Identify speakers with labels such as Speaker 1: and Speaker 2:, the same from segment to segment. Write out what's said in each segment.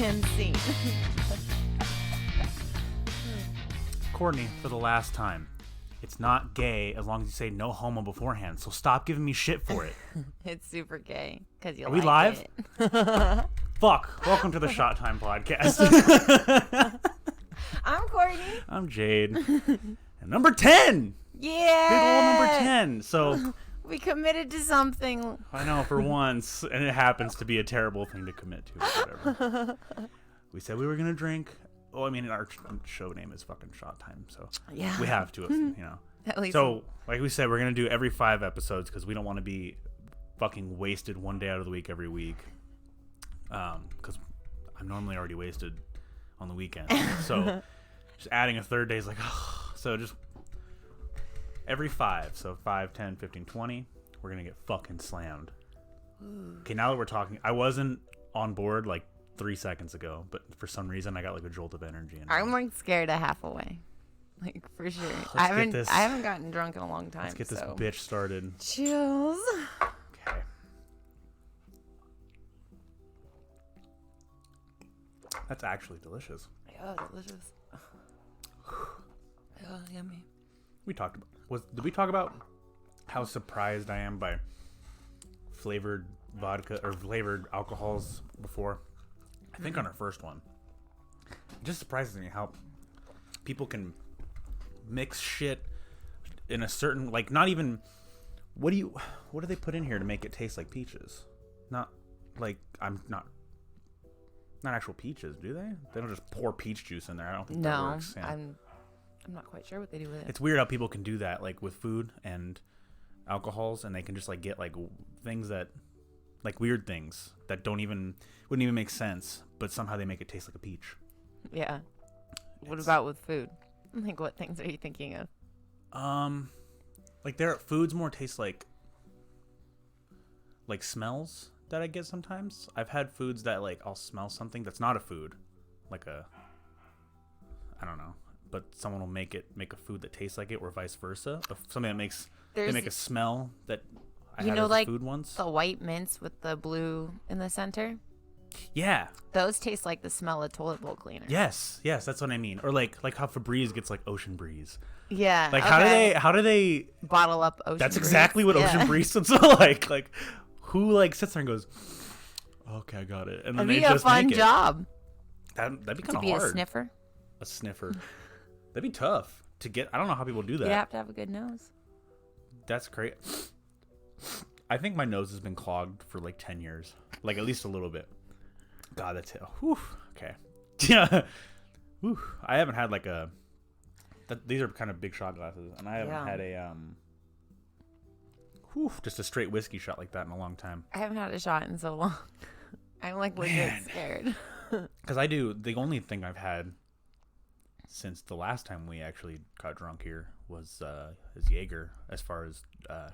Speaker 1: And scene.
Speaker 2: Courtney, for the last time, it's not gay as long as you say no homo beforehand. So stop giving me shit for it.
Speaker 1: It's super gay because you.
Speaker 2: Are we live?
Speaker 1: It.
Speaker 2: Fuck. Welcome to the Shot Time podcast.
Speaker 1: I'm Courtney.
Speaker 2: I'm Jade. And number 10.
Speaker 1: Yeah.
Speaker 2: Big ol' number 10. So
Speaker 1: we committed to something.
Speaker 2: I know for once, and it happens to be a terrible thing to commit to. Whatever. We said we were gonna drink. Oh, I mean, our show name is fucking Shot Time, so
Speaker 1: Yeah.
Speaker 2: we have to, you know.
Speaker 1: At least.
Speaker 2: So, like we said, we're gonna do every 5 episodes because we don't want to be fucking wasted one day out of the week every week. Because I'm normally already wasted on the weekend, so just adding a third day is like, so just every 5, so 5, 10, 15, 20, we're gonna get fucking slammed. Okay, now that we're talking, I wasn't on board like 3 seconds ago, but for some reason I got like a jolt of energy.
Speaker 1: I'm like scared a half away. Like for sure.
Speaker 2: I
Speaker 1: I haven't gotten drunk in a long time.
Speaker 2: Let's get this
Speaker 1: so.
Speaker 2: bitch started.
Speaker 1: Chills.
Speaker 2: Okay. That's actually delicious.
Speaker 1: Yeah, delicious. Yeah, yummy.
Speaker 2: We talked about did we talk about how surprised I am by flavored vodka or flavored alcohols before? I think on our first one. It just surprises me how people can mix shit in a certain, like, not even what do they put in here to make it taste like peaches? Not like not actual peaches, do they? They don't just pour peach juice in there. I don't think that works. Yeah.
Speaker 1: I'm not quite sure what they do with it.
Speaker 2: It's weird how people can do that, like with food and alcohols, and they can just like get like things that, like weird things that wouldn't even make sense, but somehow they make it taste like a peach.
Speaker 1: Yeah. What about with food? Like, what things are you thinking of?
Speaker 2: Like their foods more taste like smells that I get sometimes. I've had foods that like I'll smell something that's not a food, like I don't know, but someone will make a food that tastes like it, or vice versa. Something that they make a smell that I had as a food once.
Speaker 1: The white mints with the blue in the center.
Speaker 2: Yeah.
Speaker 1: Those taste like the smell of toilet bowl cleaner.
Speaker 2: Yes, that's what I mean. Or like how Febreze gets like Ocean Breeze.
Speaker 1: Yeah.
Speaker 2: Like
Speaker 1: okay.
Speaker 2: how do they
Speaker 1: bottle up Ocean Breeze?
Speaker 2: That's exactly what Ocean Breeze would smell like. Like who like sits there and goes, okay, I got it, and then
Speaker 1: That'd
Speaker 2: they
Speaker 1: be
Speaker 2: just
Speaker 1: a fun
Speaker 2: make
Speaker 1: job.
Speaker 2: That'd be kind of
Speaker 1: hard.
Speaker 2: hard.
Speaker 1: A sniffer.
Speaker 2: A sniffer. That'd be tough to get. I don't know how people do that.
Speaker 1: You have to have a good nose.
Speaker 2: That's great. I think my nose has been clogged for like 10 years, like at least a little bit. God, that's it. Whew. Okay. Yeah. Whew. I haven't had like these are kind of big shot glasses, and I haven't had a just a straight whiskey shot like that in a long time.
Speaker 1: I haven't had a shot in so long. I'm like legit scared.
Speaker 2: Because the only thing I've had since the last time we actually got drunk here was Jaeger, as far as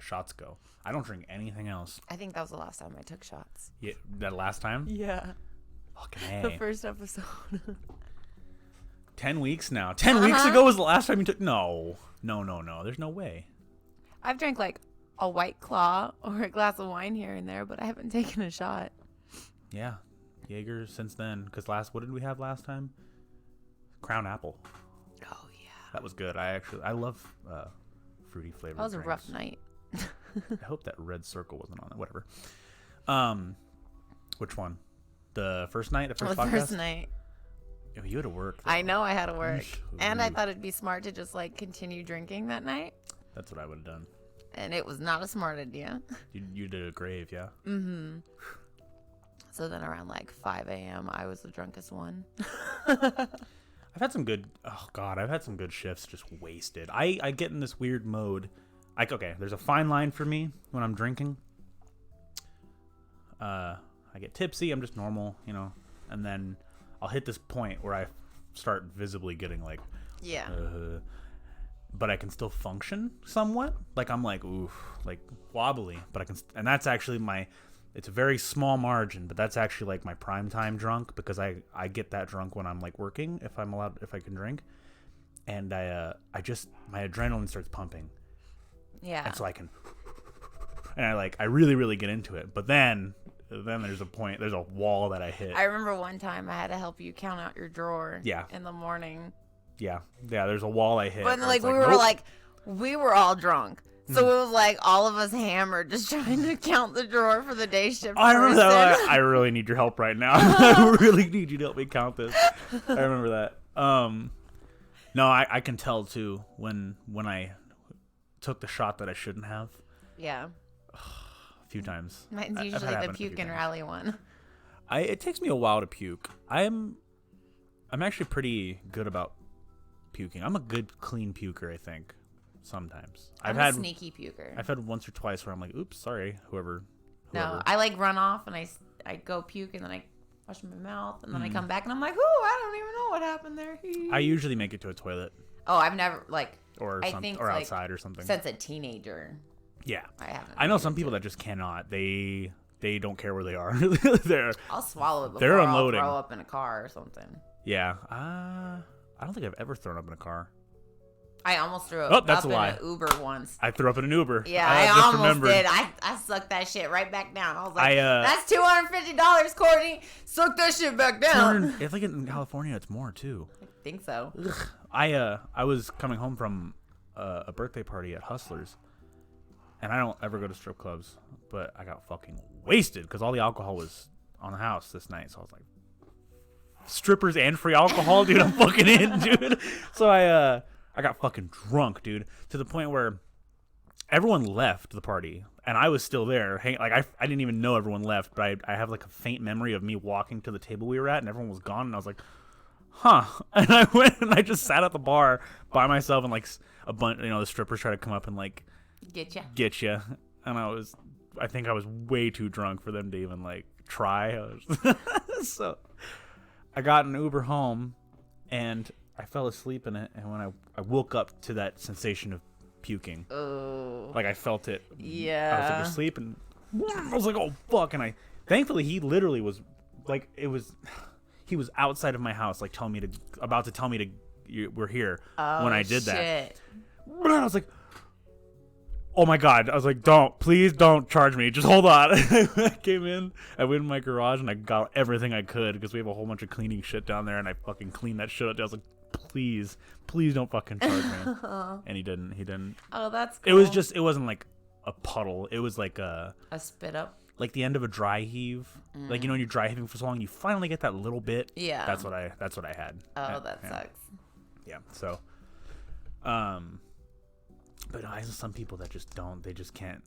Speaker 2: shots go. I don't drink anything else.
Speaker 1: I think that was the last time I took shots.
Speaker 2: Yeah, that last time?
Speaker 1: Yeah.
Speaker 2: Fucking A.
Speaker 1: The first episode.
Speaker 2: 10 weeks now. 10 weeks ago was the last time you took... No. There's no way.
Speaker 1: I've drank like a White Claw or a glass of wine here and there, but I haven't taken a shot.
Speaker 2: Yeah. Jaeger since then. Because what did we have last time? Crown Apple.
Speaker 1: Oh, yeah.
Speaker 2: That was good. I love fruity flavored
Speaker 1: That was
Speaker 2: drinks.
Speaker 1: a rough night.
Speaker 2: I hope that red circle wasn't on it. Whatever. Which one? The first night? The first
Speaker 1: night.
Speaker 2: Oh, you had to work.
Speaker 1: I know I had to work. And I thought it'd be smart to just like continue drinking that night.
Speaker 2: That's what I would have done.
Speaker 1: And it was not a smart idea.
Speaker 2: You did a grave, yeah?
Speaker 1: Mm-hmm. So then around like 5 a.m., I was the drunkest one.
Speaker 2: I've had some good shifts just wasted. I get in this weird mode. Okay, there's a fine line for me when I'm drinking. I get tipsy, I'm just normal, you know, and then I'll hit this point where I start visibly getting like,
Speaker 1: yeah.
Speaker 2: But I can still function somewhat. Like I'm like, oof, like wobbly, but I can, and that's actually it's a very small margin, but that's actually like my prime time drunk, because I get that drunk when I'm like working, if I can drink, and my adrenaline starts pumping.
Speaker 1: Yeah.
Speaker 2: And so I really, really get into it. But then then there's a wall that I hit.
Speaker 1: I remember one time I had to help you count out your drawer.
Speaker 2: Yeah.
Speaker 1: In the morning.
Speaker 2: Yeah, there's a wall I hit.
Speaker 1: But
Speaker 2: where
Speaker 1: like
Speaker 2: it's
Speaker 1: we were
Speaker 2: nope.
Speaker 1: like, we were all drunk. So it was like all of us hammered just trying to count the drawer for the day shift.
Speaker 2: I remember
Speaker 1: person.
Speaker 2: that. I really need your help right now. I really need you to help me count this. I remember that. No, I can tell too when I took the shot that I shouldn't have.
Speaker 1: Yeah.
Speaker 2: A few times.
Speaker 1: Mine's
Speaker 2: I've had
Speaker 1: usually
Speaker 2: it
Speaker 1: the
Speaker 2: happen a few
Speaker 1: puke and
Speaker 2: times.
Speaker 1: rally one.
Speaker 2: It takes me a while to puke. I'm actually pretty good about puking. I'm a good clean puker, I think. Sometimes
Speaker 1: I'm a sneaky puker.
Speaker 2: I've had once or twice where I'm like, oops, sorry, whoever.
Speaker 1: No, I like run off and I go puke and then I wash my mouth and then I come back and I'm like, ooh, I don't even know what happened there.
Speaker 2: I usually make it to a toilet
Speaker 1: Oh, I've never like
Speaker 2: or
Speaker 1: I
Speaker 2: something
Speaker 1: think,
Speaker 2: or
Speaker 1: like,
Speaker 2: outside or something.
Speaker 1: since a teenager.
Speaker 2: Yeah,
Speaker 1: I haven't.
Speaker 2: I know
Speaker 1: made
Speaker 2: some
Speaker 1: it
Speaker 2: people
Speaker 1: to-
Speaker 2: that just cannot. They don't care where they are. They're
Speaker 1: I'll swallow it before
Speaker 2: they're unloading.
Speaker 1: I'll throw up in a car or something.
Speaker 2: yeah. I don't think I've ever thrown up in a car.
Speaker 1: I almost threw
Speaker 2: Oh,
Speaker 1: up
Speaker 2: that's
Speaker 1: in
Speaker 2: a lie.
Speaker 1: an Uber once.
Speaker 2: I threw up in an Uber.
Speaker 1: Yeah,
Speaker 2: I
Speaker 1: I
Speaker 2: just
Speaker 1: almost
Speaker 2: remembered.
Speaker 1: did. I sucked that shit right back down. I was like,
Speaker 2: I,
Speaker 1: that's $250, Courtney. Suck that shit back down.
Speaker 2: I think in California it's more too.
Speaker 1: I think so.
Speaker 2: I was coming home from a birthday party at Hustlers, and I don't ever go to strip clubs, but I got fucking wasted because all the alcohol was on the house this night. So I was like, strippers and free alcohol, dude. I'm fucking in, dude. So I got fucking drunk, dude, to the point where everyone left the party and I was still there. I didn't even know everyone left, but I have like a faint memory of me walking to the table we were at and everyone was gone, and I was like, huh. And I went and I just sat at the bar by myself, and like a bunch, the strippers try to come up and like
Speaker 1: Get ya.
Speaker 2: get you, and I think I was way too drunk for them to even like try. So I got an Uber home and I fell asleep in it, and when I woke up to that sensation of puking,
Speaker 1: Oh.
Speaker 2: like I felt it. I was
Speaker 1: Yeah.
Speaker 2: like asleep, and I was like, oh fuck, and thankfully he literally was like, he was outside of my house, like about to tell me we're here when I did that.
Speaker 1: Shit.
Speaker 2: But I was like, oh my god, I was like, please don't charge me, just hold on. I came in, I went in my garage and I got everything I could because we have a whole bunch of cleaning shit down there, and I fucking cleaned that shit up. I was like, please don't fucking charge me. And he didn't.
Speaker 1: Oh, that's
Speaker 2: It
Speaker 1: cool.
Speaker 2: wasn't like a puddle, it was like
Speaker 1: a spit up.
Speaker 2: like the end of a dry heave. Like, when you're dry heaving for so long, you finally get that little bit.
Speaker 1: Yeah.
Speaker 2: That's what I had.
Speaker 1: Oh, that sucks.
Speaker 2: Yeah. So, but I know some people that just don't. They just can't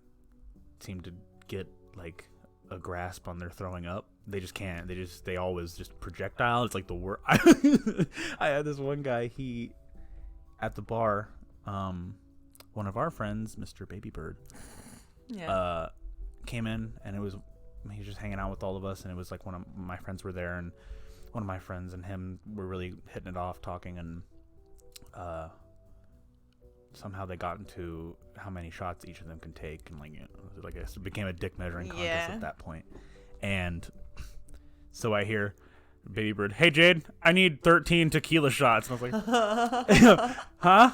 Speaker 2: seem to get like a grasp on their throwing up. They just can't. They always just projectile. It's like the worst. I had this one guy. He at the bar. One of our friends, Mr. Baby Bird, came in, and he was just hanging out with all of us, and it was like one of my friends were there, and one of my friends and him were really hitting it off, talking, and somehow they got into how many shots each of them can take, and like it became a dick measuring contest at that point. And so I hear Baby Bird, hey Jade, I need 13 tequila shots. And I was like, huh?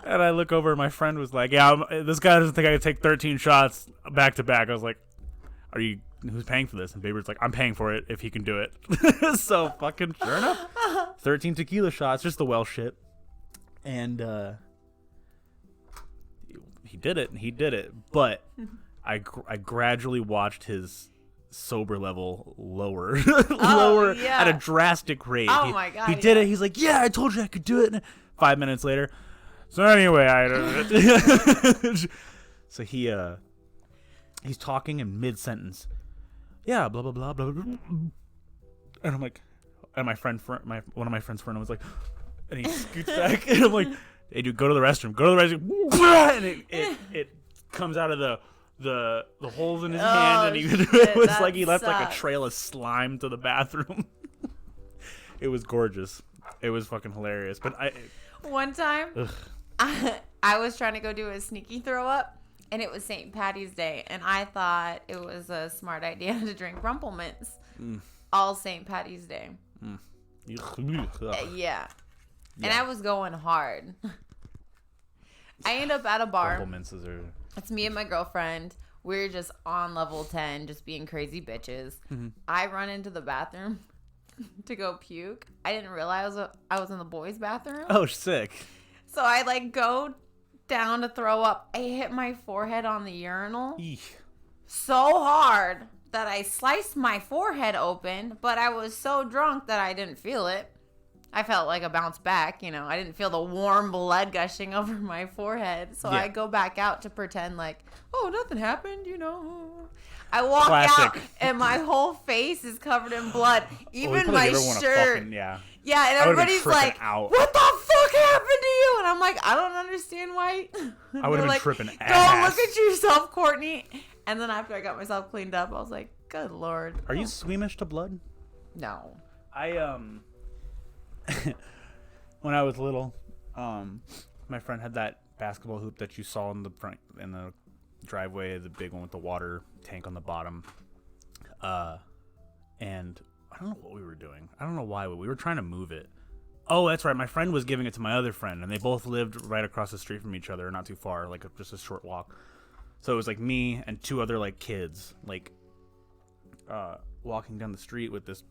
Speaker 2: And I look over, and my friend was like, yeah, this guy doesn't think I can take 13 shots back to back. I was like, who's paying for this? And Baby Bird's like, I'm paying for it if he can do it. So fucking sure enough, 13 tequila shots, just the Welsh shit. And he did it, but I gradually watched his sober level lower
Speaker 1: yeah.
Speaker 2: at a drastic rate.
Speaker 1: Oh my God,
Speaker 2: he did it. He's like, yeah, I told you I could do it. And 5 minutes later, so anyway, so he's talking in mid sentence, yeah, blah blah blah blah blah, and I'm like, and one of my friends' friend was like, and he scoots back, and I'm like, hey dude, go to the restroom, and it comes out of the holes in his hand, and it was like he left like a trail of slime to the bathroom. It was gorgeous. It was fucking hilarious. But
Speaker 1: One time, I was trying to go do a sneaky throw up, and it was St. Patty's Day, and I thought it was a smart idea to drink Rumple Mints all St. Patty's Day. Yeah. And I was going hard. I end up at a bar.
Speaker 2: Compliments are...
Speaker 1: It's me and my girlfriend. We're just on level 10, just being crazy bitches. Mm-hmm. I run into the bathroom to go puke. I didn't realize I was in the boys' bathroom.
Speaker 2: Oh, sick.
Speaker 1: So I like go down to throw up. I hit my forehead on the urinal so hard that I sliced my forehead open, but I was so drunk that I didn't feel it. I felt like a bounce back, you know. I didn't feel the warm blood gushing over my forehead. So I go back out to pretend like, oh, nothing happened, you know. I walk out and my whole face is covered in blood. Even my shirt. Yeah, and everybody's like, what the fuck happened to you? And I'm like, I don't understand why.
Speaker 2: I would have been tripping ass.
Speaker 1: Go look at yourself, Courtney. And then after I got myself cleaned up, I was like, good Lord.
Speaker 2: Are you squeamish to blood?
Speaker 1: No.
Speaker 2: When I was little, my friend had that basketball hoop that you saw in the front in the driveway, the big one with the water tank on the bottom. And I don't know what we were doing. I don't know why we were trying to move it. Oh, that's right. My friend was giving it to my other friend, and they both lived right across the street from each other, not too far, like just a short walk. So it was like me and two other like kids, like walking down the street with this.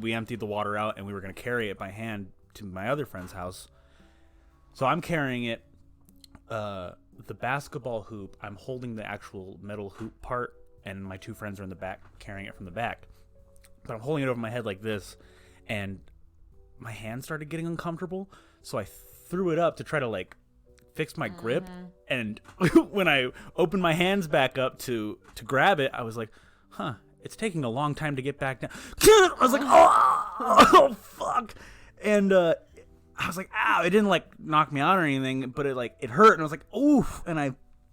Speaker 2: We emptied the water out, and we were going to carry it by hand to my other friend's house. So I'm carrying it, the basketball hoop. I'm holding the actual metal hoop part, and my two friends are in the back carrying it from the back. But I'm holding it over my head like this, and my hand started getting uncomfortable. So I threw it up to try to like fix my grip. And when I opened my hands back up to grab it, I was like, huh. It's taking a long time to get back down. I was like, oh fuck. And I was like, ow. It didn't like knock me out or anything, but it hurt. And I was like, oof. And I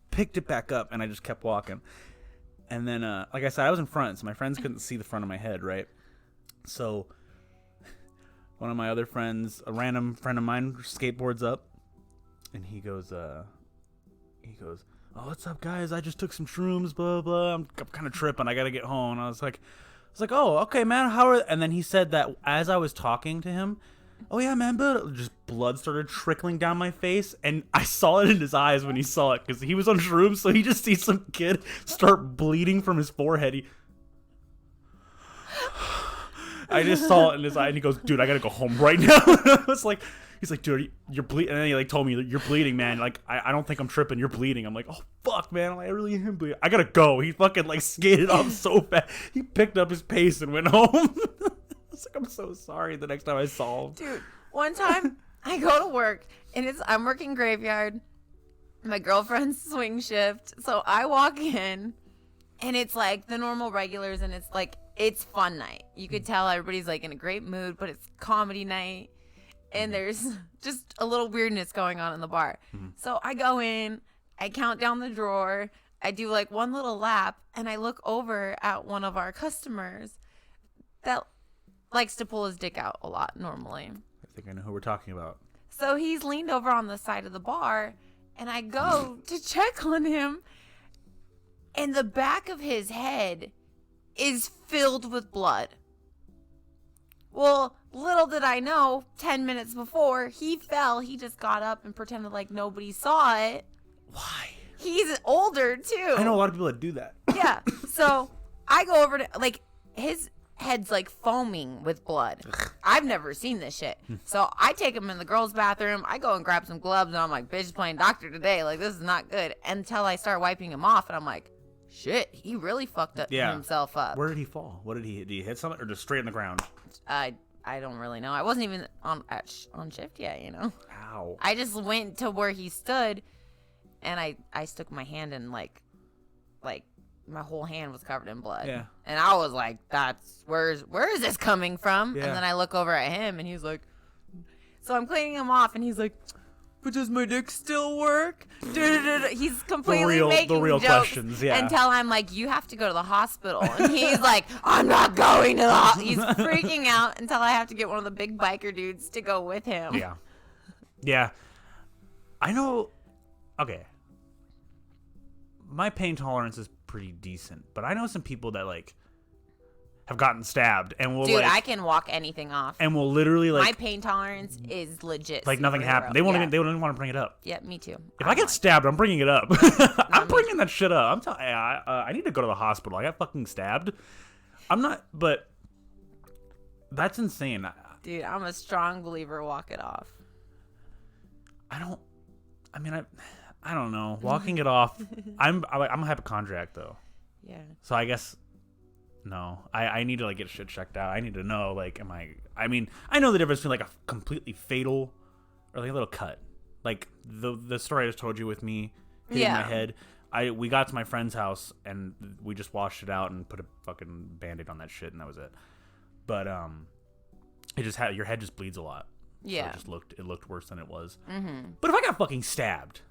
Speaker 2: picked it back up and I just kept walking. And then, like I said, I was in front, so my friends couldn't see the front of my head, right? So one of my other friends, a random friend of mine, skateboards up, and he goes, oh, what's up, guys? I just took some shrooms, blah, blah. I'm kind of tripping. I got to get home. And I was like, oh, okay, man. How are... And then he said that as I was talking to him, oh, yeah, man, but just blood started trickling down my face. And I saw it in his eyes when he saw it because he was on shrooms. So he just sees some kid start bleeding from his forehead. I just saw it in his eye and he goes, dude, I got to go home right now. I was like... He's like, dude, you're bleeding. And then he like told me, you're bleeding, man. Like, I don't think I'm tripping. You're bleeding. I'm like, oh, fuck, man. I really am bleeding. I gotta go. He fucking like skated off so fast. He picked up his pace and went home. I was like, I'm so sorry the next time I saw him.
Speaker 1: Dude, one time I go to work and I'm working graveyard. My girlfriend's swing shift. So I walk in and it's like the normal regulars and it's like, it's fun night. You could tell everybody's like in a great mood, but it's comedy night. And there's just a little weirdness going on in the bar. Mm-hmm. So I go in, I count down the drawer, I do like one little lap, and I look over at one of our customers that likes to pull his dick out a lot normally.
Speaker 2: I think I know who we're talking about.
Speaker 1: So he's leaned over on the side of the bar, and I go to check on him, and the back of his head is filled with blood. Well, little did I know, 10 minutes before he fell, he just got up and pretended like nobody saw it.
Speaker 2: Why?
Speaker 1: He's older, too.
Speaker 2: I know a lot of people that do that.
Speaker 1: Yeah. So I go over to, like, his head's, like, foaming with blood. I've never seen this shit. So I take him in the girls' bathroom. I go and grab some gloves, and I'm like, bitch is playing doctor today. Like, this is not good. Until I start wiping him off, and I'm like, shit, he really fucked himself up.
Speaker 2: Where did he fall? Did he hit something or just straight on the ground?
Speaker 1: I don't really know. I wasn't even on shift yet, you know.
Speaker 2: How?
Speaker 1: I just went to where he stood, and I stuck my hand in like my whole hand was covered in blood.
Speaker 2: Yeah.
Speaker 1: And I was like, where is this coming from?
Speaker 2: Yeah.
Speaker 1: And then I look over at him, and he's like, so I'm cleaning him off, and he's like, but does my dick still work? He's completely making
Speaker 2: the real
Speaker 1: jokes
Speaker 2: questions, yeah.
Speaker 1: until I'm like, you have to go to the hospital. And he's like, I'm not going to the hospital. He's freaking out until I have to get one of the big biker dudes to go with him.
Speaker 2: Yeah. Yeah. I know. Okay. My pain tolerance is pretty decent, but I know some people that like have gotten stabbed, and we'll
Speaker 1: Dude, I can walk anything off.
Speaker 2: and we'll literally
Speaker 1: My pain tolerance is legit.
Speaker 2: like nothing happened. They won't even want to bring it up.
Speaker 1: Yeah, me too.
Speaker 2: If I get stabbed, I'm bringing it up. I'm bringing that shit up. I'm telling. I need to go to the hospital. I got fucking stabbed. I'm not, but that's insane.
Speaker 1: Dude, I'm a strong believer. Walk it off.
Speaker 2: I don't know. Walking it off. I'm a hypochondriac though.
Speaker 1: Yeah.
Speaker 2: So I guess no. I need to like get shit checked out. I need to know like I know the difference between like a completely fatal or like a little cut. Like the story I just told you with me hitting my head. We got to my friend's house and we just washed it out and put a fucking Band-Aid on that shit and that was it. But it just your head just bleeds a lot.
Speaker 1: Yeah.
Speaker 2: So it looked worse than it was. Mm-hmm. But if I got fucking stabbed,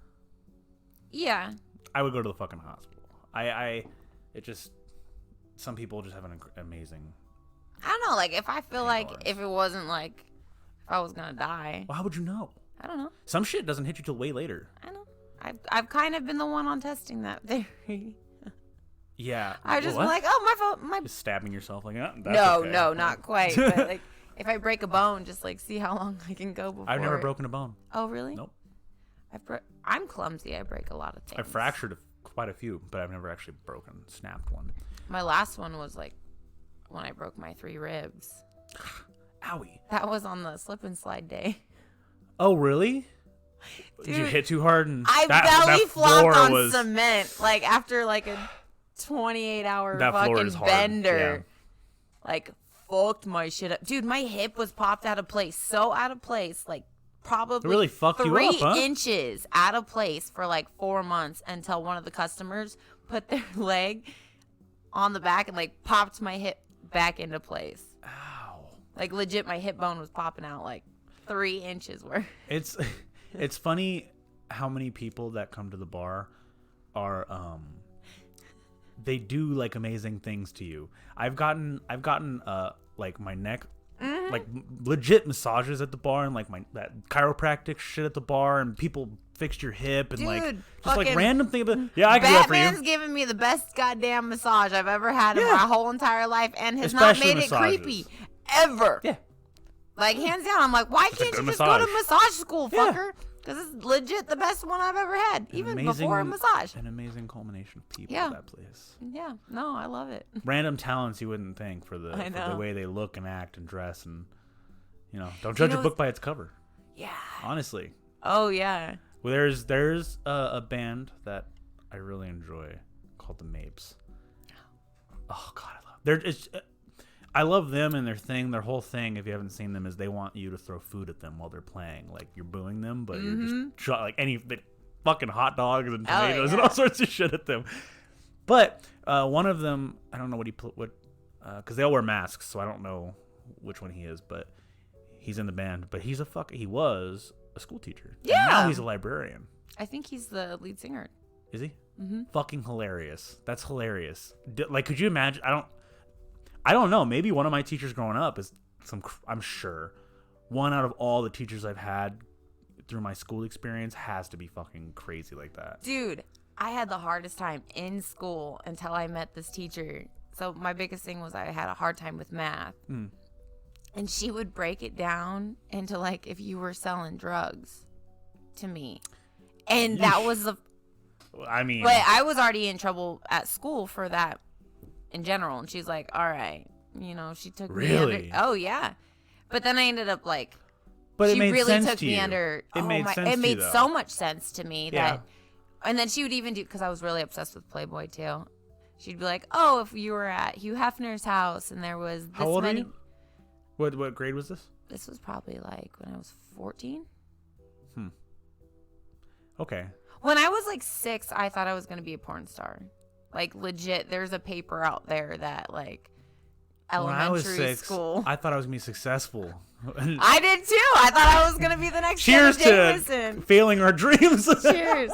Speaker 1: yeah,
Speaker 2: I would go to the fucking hospital. Some people just have an amazing.
Speaker 1: I don't know. Like if I feel like if it wasn't like if I was gonna die.
Speaker 2: Well, how would you know?
Speaker 1: I don't know.
Speaker 2: Some shit doesn't hit you till way later.
Speaker 1: I know. I've kind of been the one on testing that theory.
Speaker 2: Yeah.
Speaker 1: I just been like, oh my
Speaker 2: just stabbing yourself like that's
Speaker 1: no,
Speaker 2: okay.
Speaker 1: no, not quite. But like if I break a bone, just like see how long I can go before.
Speaker 2: I've never broken a bone.
Speaker 1: Oh really?
Speaker 2: Nope.
Speaker 1: I'm clumsy. I break a lot of things.
Speaker 2: I've fractured quite a few, but I've never actually snapped one.
Speaker 1: My last one was like when I broke my 3 ribs.
Speaker 2: Owie.
Speaker 1: That was on the slip and slide day.
Speaker 2: Oh really?
Speaker 1: Dude,
Speaker 2: did you hit too hard and
Speaker 1: I belly flopped on cement like after like a 28-hour fucking bender. Yeah. Like fucked my shit up. Dude, my hip was popped out of place. So out of place. Like probably
Speaker 2: it really fucked you up, huh?
Speaker 1: 3 inches out of place for like 4 months until one of the customers put their leg on the back and like popped my hip back into place.
Speaker 2: Ow.
Speaker 1: Like legit my hip bone was popping out like 3 inches worth.
Speaker 2: It's funny how many people that come to the bar are they do like amazing things to you. I've gotten like my neck like legit massages at the bar and like that chiropractic shit at the bar and people fixed your hip and
Speaker 1: dude,
Speaker 2: like just like random thing. Yeah, I can do that for you.
Speaker 1: Batman's giving me the best goddamn massage I've ever had in my whole entire life and has
Speaker 2: Especially
Speaker 1: not made
Speaker 2: massages.
Speaker 1: it creepy ever.
Speaker 2: Yeah.
Speaker 1: Like hands down, I'm like, why can't you just go to massage school, fucker? Because it's legit the best one I've ever had, even before a massage.
Speaker 2: An amazing culmination of people at that place.
Speaker 1: Yeah, no, I love it.
Speaker 2: Random talents you wouldn't think for the way they look and act and dress and don't judge a book by its cover.
Speaker 1: Yeah.
Speaker 2: Honestly.
Speaker 1: Oh yeah.
Speaker 2: Well, there's a band that I really enjoy called the Mapes. Oh God, I love them and their whole thing. If you haven't seen them, is they want you to throw food at them while they're playing. Like you're booing them, but you're just shot like fucking hot dogs and tomatoes and all sorts of shit at them. But one of them, I don't know because they all wear masks, so I don't know which one he is, but he's in the band. But he was a school teacher.
Speaker 1: Yeah.
Speaker 2: And now he's a librarian.
Speaker 1: I think he's the lead singer.
Speaker 2: Is he? Mm-hmm. Fucking hilarious. That's hilarious. Like, could you imagine? I don't know. Maybe one of my teachers growing up is I'm sure one out of all the teachers I've had through my school experience has to be fucking crazy like that.
Speaker 1: Dude, I had the hardest time in school until I met this teacher. So my biggest thing was I had a hard time with math. Mm. And she would break it down into like if you were selling drugs to me. And that was but I was already in trouble at school for that in general. And she's like, all right, she took me under. Oh yeah. But then I ended up like,
Speaker 2: but
Speaker 1: she really took me
Speaker 2: you.
Speaker 1: under.
Speaker 2: It
Speaker 1: made so much sense to me that, and then she would even do, because I was really obsessed with Playboy too. She'd be like, oh, if you were at Hugh Hefner's house and there was this
Speaker 2: How old
Speaker 1: many.
Speaker 2: Are you? What grade was this?
Speaker 1: This was probably like when I was 14.
Speaker 2: Okay.
Speaker 1: When I was like 6, I thought I was going to be a porn star. Like legit, there's a paper out there that like elementary school.
Speaker 2: I thought I was going to be successful.
Speaker 1: I did too. I thought I was going to be the next
Speaker 2: Cheers
Speaker 1: Jenna
Speaker 2: to
Speaker 1: Jameson.
Speaker 2: Failing our dreams.
Speaker 1: Cheers.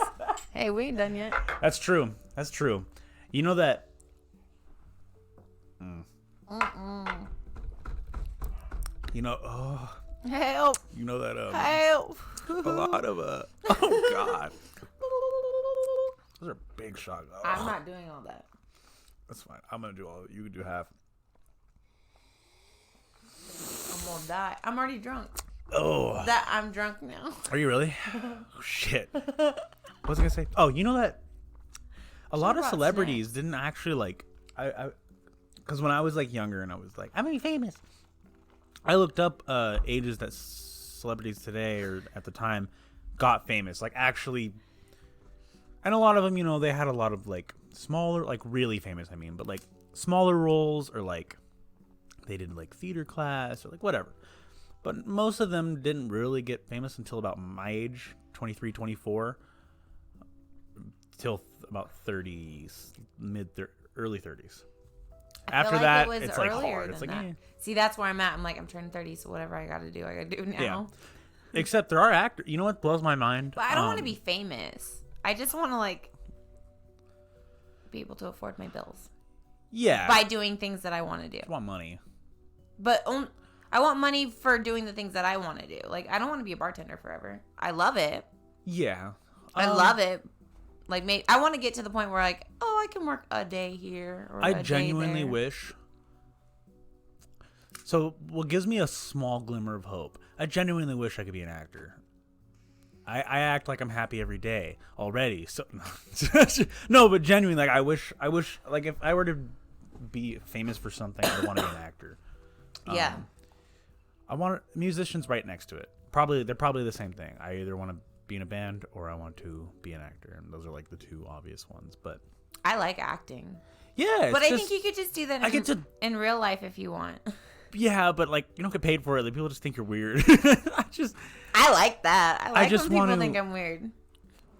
Speaker 1: Hey, we ain't done yet.
Speaker 2: That's true. You know that.
Speaker 1: Help.
Speaker 2: You know that.
Speaker 1: Help.
Speaker 2: A lot of oh God. Those are big shots.
Speaker 1: I'm not doing all that.
Speaker 2: That's fine. I'm gonna do all. You can do half.
Speaker 1: I'm gonna die. I'm already drunk.
Speaker 2: Oh.
Speaker 1: I'm drunk now.
Speaker 2: Are you really? Oh, shit. What was I gonna say? Oh, you know that a lot of celebrities didn't actually like because when I was like younger and I was like, I'm gonna be famous. I looked up ages that celebrities today or at the time got famous, like actually, and a lot of them, you know, they had a lot of like smaller, like really famous. I mean, but like smaller roles or like they did like theater class or like whatever. But most of them didn't really get famous until about my age, 23, 24, till about 30s, early 30s. After that, it's like hard. It's like,
Speaker 1: See, that's where I'm at. I'm like, I'm turning 30, so whatever I got to do, I got to do now.
Speaker 2: Yeah. Except there are actors. You know what blows my mind?
Speaker 1: But I don't want to be famous. I just want to like be able to afford my bills.
Speaker 2: Yeah.
Speaker 1: By doing things that I want to do.
Speaker 2: I want money.
Speaker 1: But I want money for doing the things that I want to do. Like, I don't want to be a bartender forever. I love it.
Speaker 2: Yeah.
Speaker 1: I love it. Like, I want to get to the point where, like, oh, I can work a day here or
Speaker 2: I genuinely wish. So, what gives me a small glimmer of hope, I genuinely wish I could be an actor. I act like I'm happy every day already. So no, but genuinely, like I wish, like if I were to be famous for something, I want to be an actor.
Speaker 1: Yeah.
Speaker 2: I want musicians right next to it. They're probably the same thing. I either want to be in a band or I want to be an actor, and those are like the two obvious ones. But
Speaker 1: I like acting.
Speaker 2: Yeah,
Speaker 1: but I think you could just do that in real life if you want.
Speaker 2: Yeah, but like you don't get paid for it. Like, people just think you're weird.
Speaker 1: I like that. I like when people think I'm weird.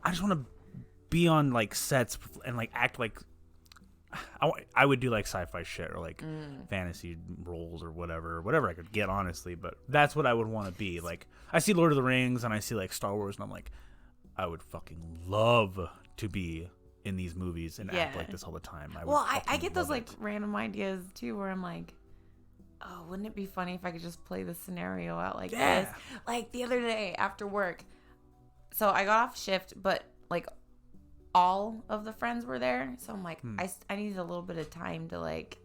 Speaker 2: I just want to be on like sets and like act like I would do like sci-fi shit or like fantasy roles or whatever I could get, honestly. But that's what I would want to be. Like, I see Lord of the Rings and I see like Star Wars and I'm like, I would fucking love to be in these movies and act like this all the time.
Speaker 1: I get those like random ideas too where I'm like, oh, wouldn't it be funny if I could just play the scenario out like this? Like the other day after work. So I got off shift, but like all of the friends were there. So I'm like, I needed a little bit of time to like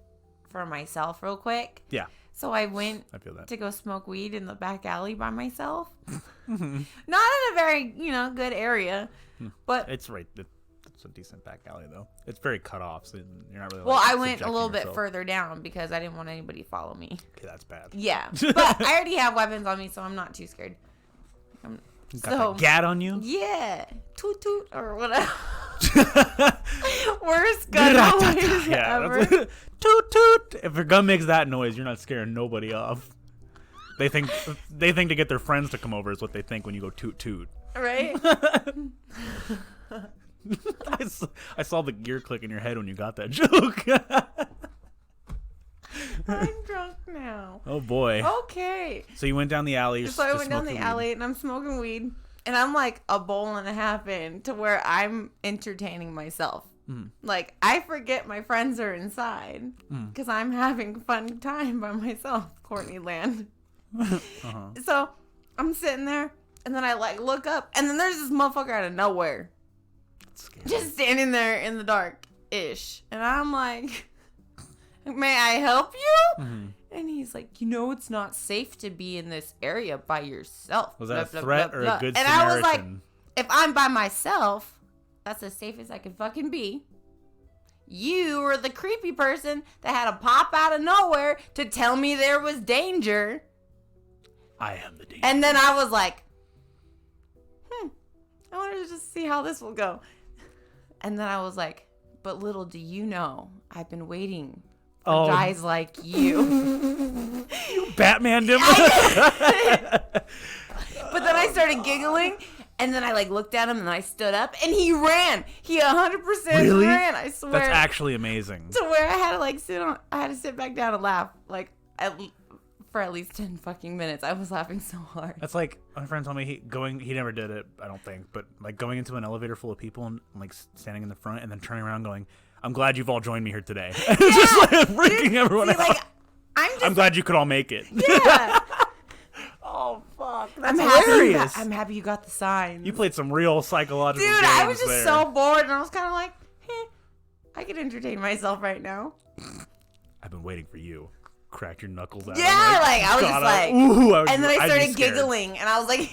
Speaker 1: for myself real quick.
Speaker 2: Yeah.
Speaker 1: So I went to go smoke weed in the back alley by myself. Not in a very, good area, but
Speaker 2: it's right. It's a decent back alley though. It's very cut off, so you're not really.
Speaker 1: Well, I went a little bit further down because I didn't want anybody to follow me.
Speaker 2: Okay, that's bad.
Speaker 1: Yeah, but I already have weapons on me, so I'm not too scared.
Speaker 2: Got that gat on you?
Speaker 1: Yeah, toot toot or whatever. Worst gun noise ever.
Speaker 2: Toot toot. If your gun makes that noise, you're not scaring nobody off. They think to get their friends to come over is what they think when you go toot toot.
Speaker 1: Right.
Speaker 2: I saw the gear click in your head when you got that joke.
Speaker 1: I'm drunk now.
Speaker 2: Oh boy.
Speaker 1: Okay.
Speaker 2: So you went down the alley.
Speaker 1: So I went down the alley and I'm smoking weed, and I'm like a bowl and a half in to where I'm entertaining myself. Like, I forget my friends are inside because I'm having fun time by myself, Courtney Land. So I'm sitting there, and then I like look up, and then there's this motherfucker out of nowhere. Just standing there in the dark-ish. And I'm like, may I help you? And he's like, it's not safe to be in this area by yourself.
Speaker 2: Was that a threat or a good Samaritan?
Speaker 1: And I was like, if I'm by myself, that's as safe as I can fucking be. You were the creepy person that had to pop out of nowhere to tell me there was danger.
Speaker 2: I am the danger.
Speaker 1: And then I was like, I wanted to just see how this will go. And then I was like, but little do you know, I've been waiting for guys like you.
Speaker 2: You Batman him.
Speaker 1: But then I started giggling, and then I like looked at him, and I stood up, and he ran. He 100% ran. I swear.
Speaker 2: That's actually amazing.
Speaker 1: To where I had to like I had to sit back down and laugh like for at least 10 fucking minutes. I was laughing so hard.
Speaker 2: That's like, my friend told me he never did it, I don't think, but like going into an elevator full of people and like standing in the front and then turning around going, I'm glad you've all joined me here today. Yeah, just like freaking everyone out. Like, I'm glad you could all make it.
Speaker 1: Yeah.
Speaker 2: Oh, fuck. That's hilarious.
Speaker 1: I'm happy you got the sign.
Speaker 2: You played some real psychological games
Speaker 1: I was just so bored, and I was kind of like, I could entertain myself right now.
Speaker 2: I've been waiting for you. cracked your knuckles out.
Speaker 1: Yeah, like I was just like,
Speaker 2: ooh,
Speaker 1: and then I started giggling, and I was like,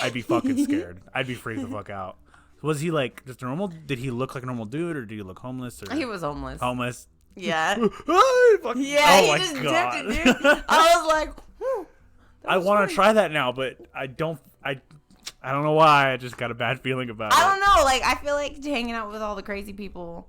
Speaker 2: I'd be fucking scared. I'd be freaked the fuck out. Was he like just normal? Did he look like a normal dude, or did he look homeless? Or
Speaker 1: he was homeless.
Speaker 2: homeless.
Speaker 1: Yeah.
Speaker 2: Yeah.
Speaker 1: Oh he just
Speaker 2: God.
Speaker 1: dipped it, dude. I was like,
Speaker 2: I want to try that now, but I don't know why. I just got a bad feeling about it.
Speaker 1: I don't know. Like, I feel like hanging out with all the crazy people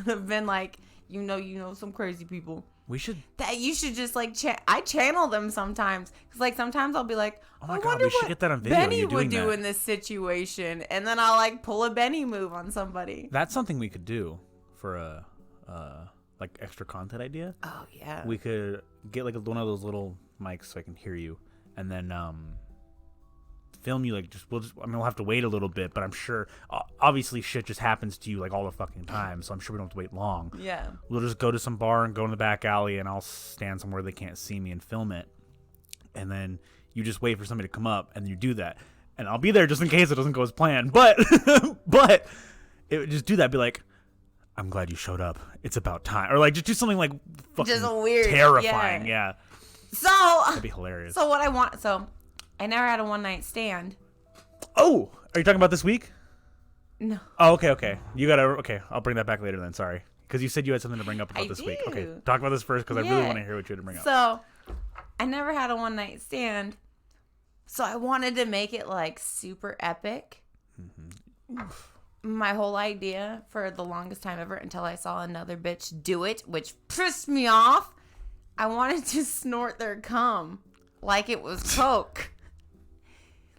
Speaker 1: have been like, you know, some crazy people.
Speaker 2: We should.
Speaker 1: That you should just like, I channel them sometimes. Because, like, sometimes I'll be like,
Speaker 2: Oh my
Speaker 1: I
Speaker 2: God,
Speaker 1: wonder
Speaker 2: we should
Speaker 1: what
Speaker 2: get that on video.
Speaker 1: Benny
Speaker 2: You
Speaker 1: would
Speaker 2: doing
Speaker 1: do
Speaker 2: that.
Speaker 1: in this situation. And then I'll, like, pull a Benny move on somebody.
Speaker 2: That's something we could do for a like extra content idea.
Speaker 1: Oh, yeah.
Speaker 2: We could get like one of those little mics so I can hear you, and then film you. Like we'll have to wait a little bit, but I'm sure obviously shit just happens to you like all the fucking time, so I'm sure we don't have to wait long.
Speaker 1: Yeah.
Speaker 2: We'll just go to some bar and go in the back alley, and I'll stand somewhere they can't see me and film it, and then you just wait for somebody to come up, and you do that, and I'll be there just in case it doesn't go as planned. But it would just do that. Be like, I'm glad you showed up. It's about time. Or like just do something like fucking
Speaker 1: Just weird,
Speaker 2: terrifying. Yeah.
Speaker 1: So,
Speaker 2: That'd be hilarious.
Speaker 1: So I never had a one night stand.
Speaker 2: Oh, are you talking about this week?
Speaker 1: No.
Speaker 2: Oh, okay. Okay, I'll bring that back later then. Sorry. Because you said you had something to bring up about this week. Okay, talk about this first because I really want to hear what you had to bring up.
Speaker 1: So, I never had a one night stand. So I wanted to make it like super epic. Mm-hmm. My whole idea for the longest time ever until I saw another bitch do it, which pissed me off. I wanted to snort their cum like it was coke.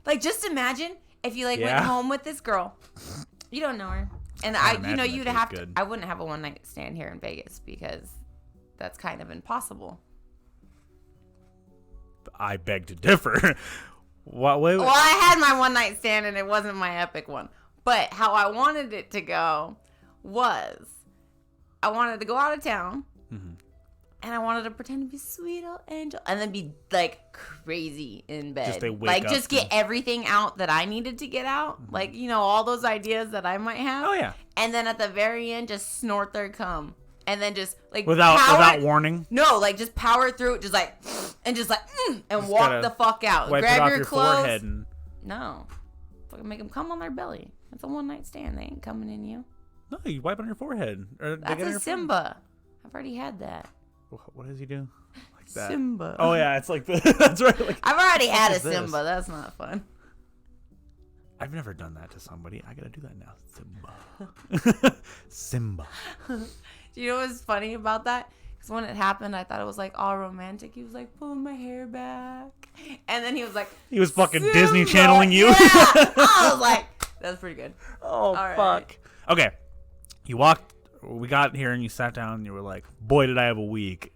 Speaker 1: Like, just imagine if you went home with this girl. You don't know her. And you'd have to, I wouldn't have a one night stand here in Vegas because that's kind of impossible.
Speaker 2: I beg to differ. Wait.
Speaker 1: Well, I had my one night stand and it wasn't my epic one. But how I wanted it to go was I wanted to go out of town and I wanted to pretend to be sweet old angel and then be like crazy in bed. Just get everything out that I needed to get out. Mm-hmm. Like, all those ideas that I might have.
Speaker 2: Oh, yeah.
Speaker 1: And then at the very end, just snort their cum. And then just like
Speaker 2: without warning.
Speaker 1: No, like just power through it, and just walk the fuck out.
Speaker 2: Wipe
Speaker 1: Grab
Speaker 2: it off
Speaker 1: your clothes.
Speaker 2: Forehead and...
Speaker 1: No, fucking make them come on their belly. It's a one night stand. They ain't coming in you.
Speaker 2: No, you wipe on your forehead.
Speaker 1: That's a Simba. I've already had that.
Speaker 2: What does he do? Like that.
Speaker 1: Simba.
Speaker 2: Oh yeah, it's like that's right. Like,
Speaker 1: I've already had a Simba. That's not fun.
Speaker 2: I've never done that to somebody. I gotta do that now. Simba. Simba.
Speaker 1: Do you know what's funny about that? Because when it happened, I thought it was like all romantic. He was like pulling my hair back, and then he was like,
Speaker 2: he was fucking
Speaker 1: Simba.
Speaker 2: Disney channeling you.
Speaker 1: Yeah. I was like, that's pretty good.
Speaker 2: Oh
Speaker 1: all
Speaker 2: fuck.
Speaker 1: Right.
Speaker 2: Okay, we got here and you sat down and you were like, boy, did I have a week.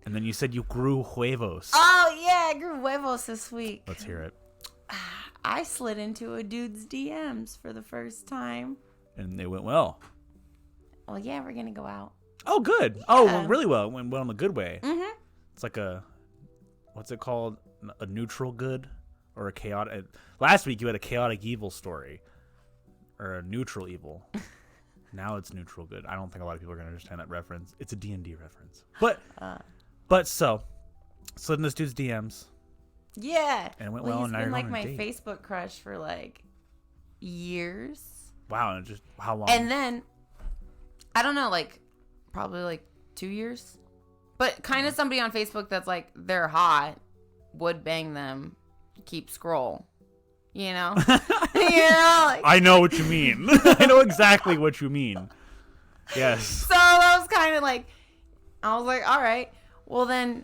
Speaker 2: And then you said you grew huevos.
Speaker 1: Oh yeah, I grew huevos this week.
Speaker 2: Let's hear it.
Speaker 1: I slid into a dude's DMs for the first time.
Speaker 2: And they went well.
Speaker 1: Well, yeah, we're going to go out.
Speaker 2: Oh, good. Yeah. Oh, well, really well. It went well in the good way.
Speaker 1: Mm-hmm.
Speaker 2: It's like what's it called? A neutral good? Or a chaotic... Last week you had a chaotic evil story. Or a neutral evil. Now it's neutral good. I don't think a lot of people are going to understand that reference. It's a D&D reference. But so slid in this dude's DMs.
Speaker 1: Yeah.
Speaker 2: And it went well.
Speaker 1: He's
Speaker 2: And now
Speaker 1: been
Speaker 2: you're
Speaker 1: like
Speaker 2: on
Speaker 1: my
Speaker 2: a date.
Speaker 1: Facebook crush for like years.
Speaker 2: Wow. And just how long?
Speaker 1: And then, I don't know, like probably like 2 years. But kind of somebody on Facebook that's like, they're hot, would bang them, keep scroll. You know?
Speaker 2: I know what you mean. I know exactly what you mean. Yes.
Speaker 1: So that was kind of like, I was like, all right. Well, then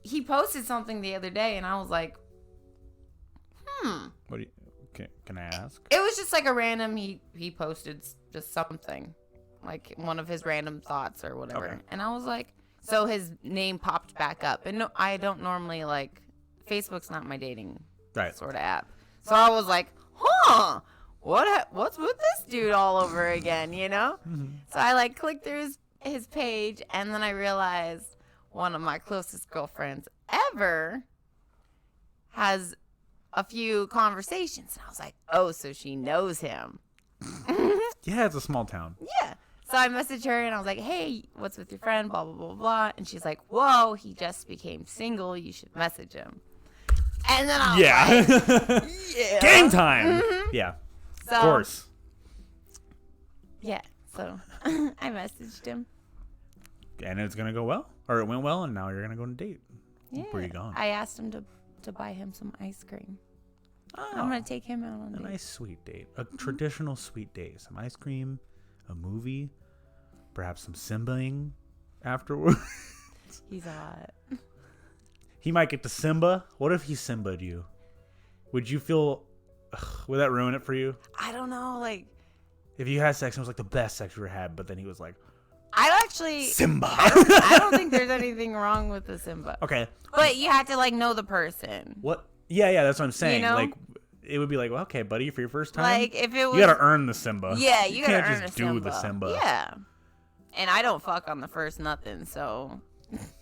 Speaker 1: he posted something the other day, and I was like,
Speaker 2: What do you? Can I ask?
Speaker 1: It was just like a random. He posted just something, like one of his random thoughts or whatever,
Speaker 2: Okay.
Speaker 1: and I was like, so his name popped back up, and no, I don't normally like Facebook's not my dating sort of app, so I was like, what's with this dude all over again, you know? Mm-hmm. So I like clicked through his page, and then I realized one of my closest girlfriends ever has a few conversations, and I was like, oh, so she knows him.
Speaker 2: Yeah, it's a small town.
Speaker 1: Yeah. So So I messaged her and I was like, hey, what's with your friend? Blah, blah, blah, blah. And she's like, whoa, he just became single. You should message him. And then I was like, yeah.
Speaker 2: Game time. Mm-hmm. Yeah.
Speaker 1: So,
Speaker 2: of course.
Speaker 1: Yeah. So I messaged him.
Speaker 2: And it's going to go well. Or it went well, and now you're going to go on a date.
Speaker 1: Yeah.
Speaker 2: Where are you going?
Speaker 1: I asked him to buy him some ice cream.
Speaker 2: Oh,
Speaker 1: I'm going to take him out on
Speaker 2: a
Speaker 1: date.
Speaker 2: nice sweet date. A traditional sweet date. Some ice cream, a movie, perhaps some Simbaing afterwards.
Speaker 1: He's hot.
Speaker 2: He might get to Simba. What if he Simba'd you? Would you feel... would that ruin it for you?
Speaker 1: I don't know, like...
Speaker 2: If you had sex and it was like the best sex you ever had, but then he was like...
Speaker 1: I actually...
Speaker 2: Simba!
Speaker 1: I don't think there's anything wrong with the Simba.
Speaker 2: Okay.
Speaker 1: But you have to, like, know the person.
Speaker 2: What? Yeah, that's what I'm saying.
Speaker 1: You know?
Speaker 2: Like, it would be like, well, okay, buddy, for your first time...
Speaker 1: Like, if it was...
Speaker 2: You gotta earn the Simba.
Speaker 1: Yeah, you gotta earn
Speaker 2: can't just
Speaker 1: a
Speaker 2: do
Speaker 1: Simba.
Speaker 2: the Simba.
Speaker 1: Yeah. And I don't fuck on the first nothing, so...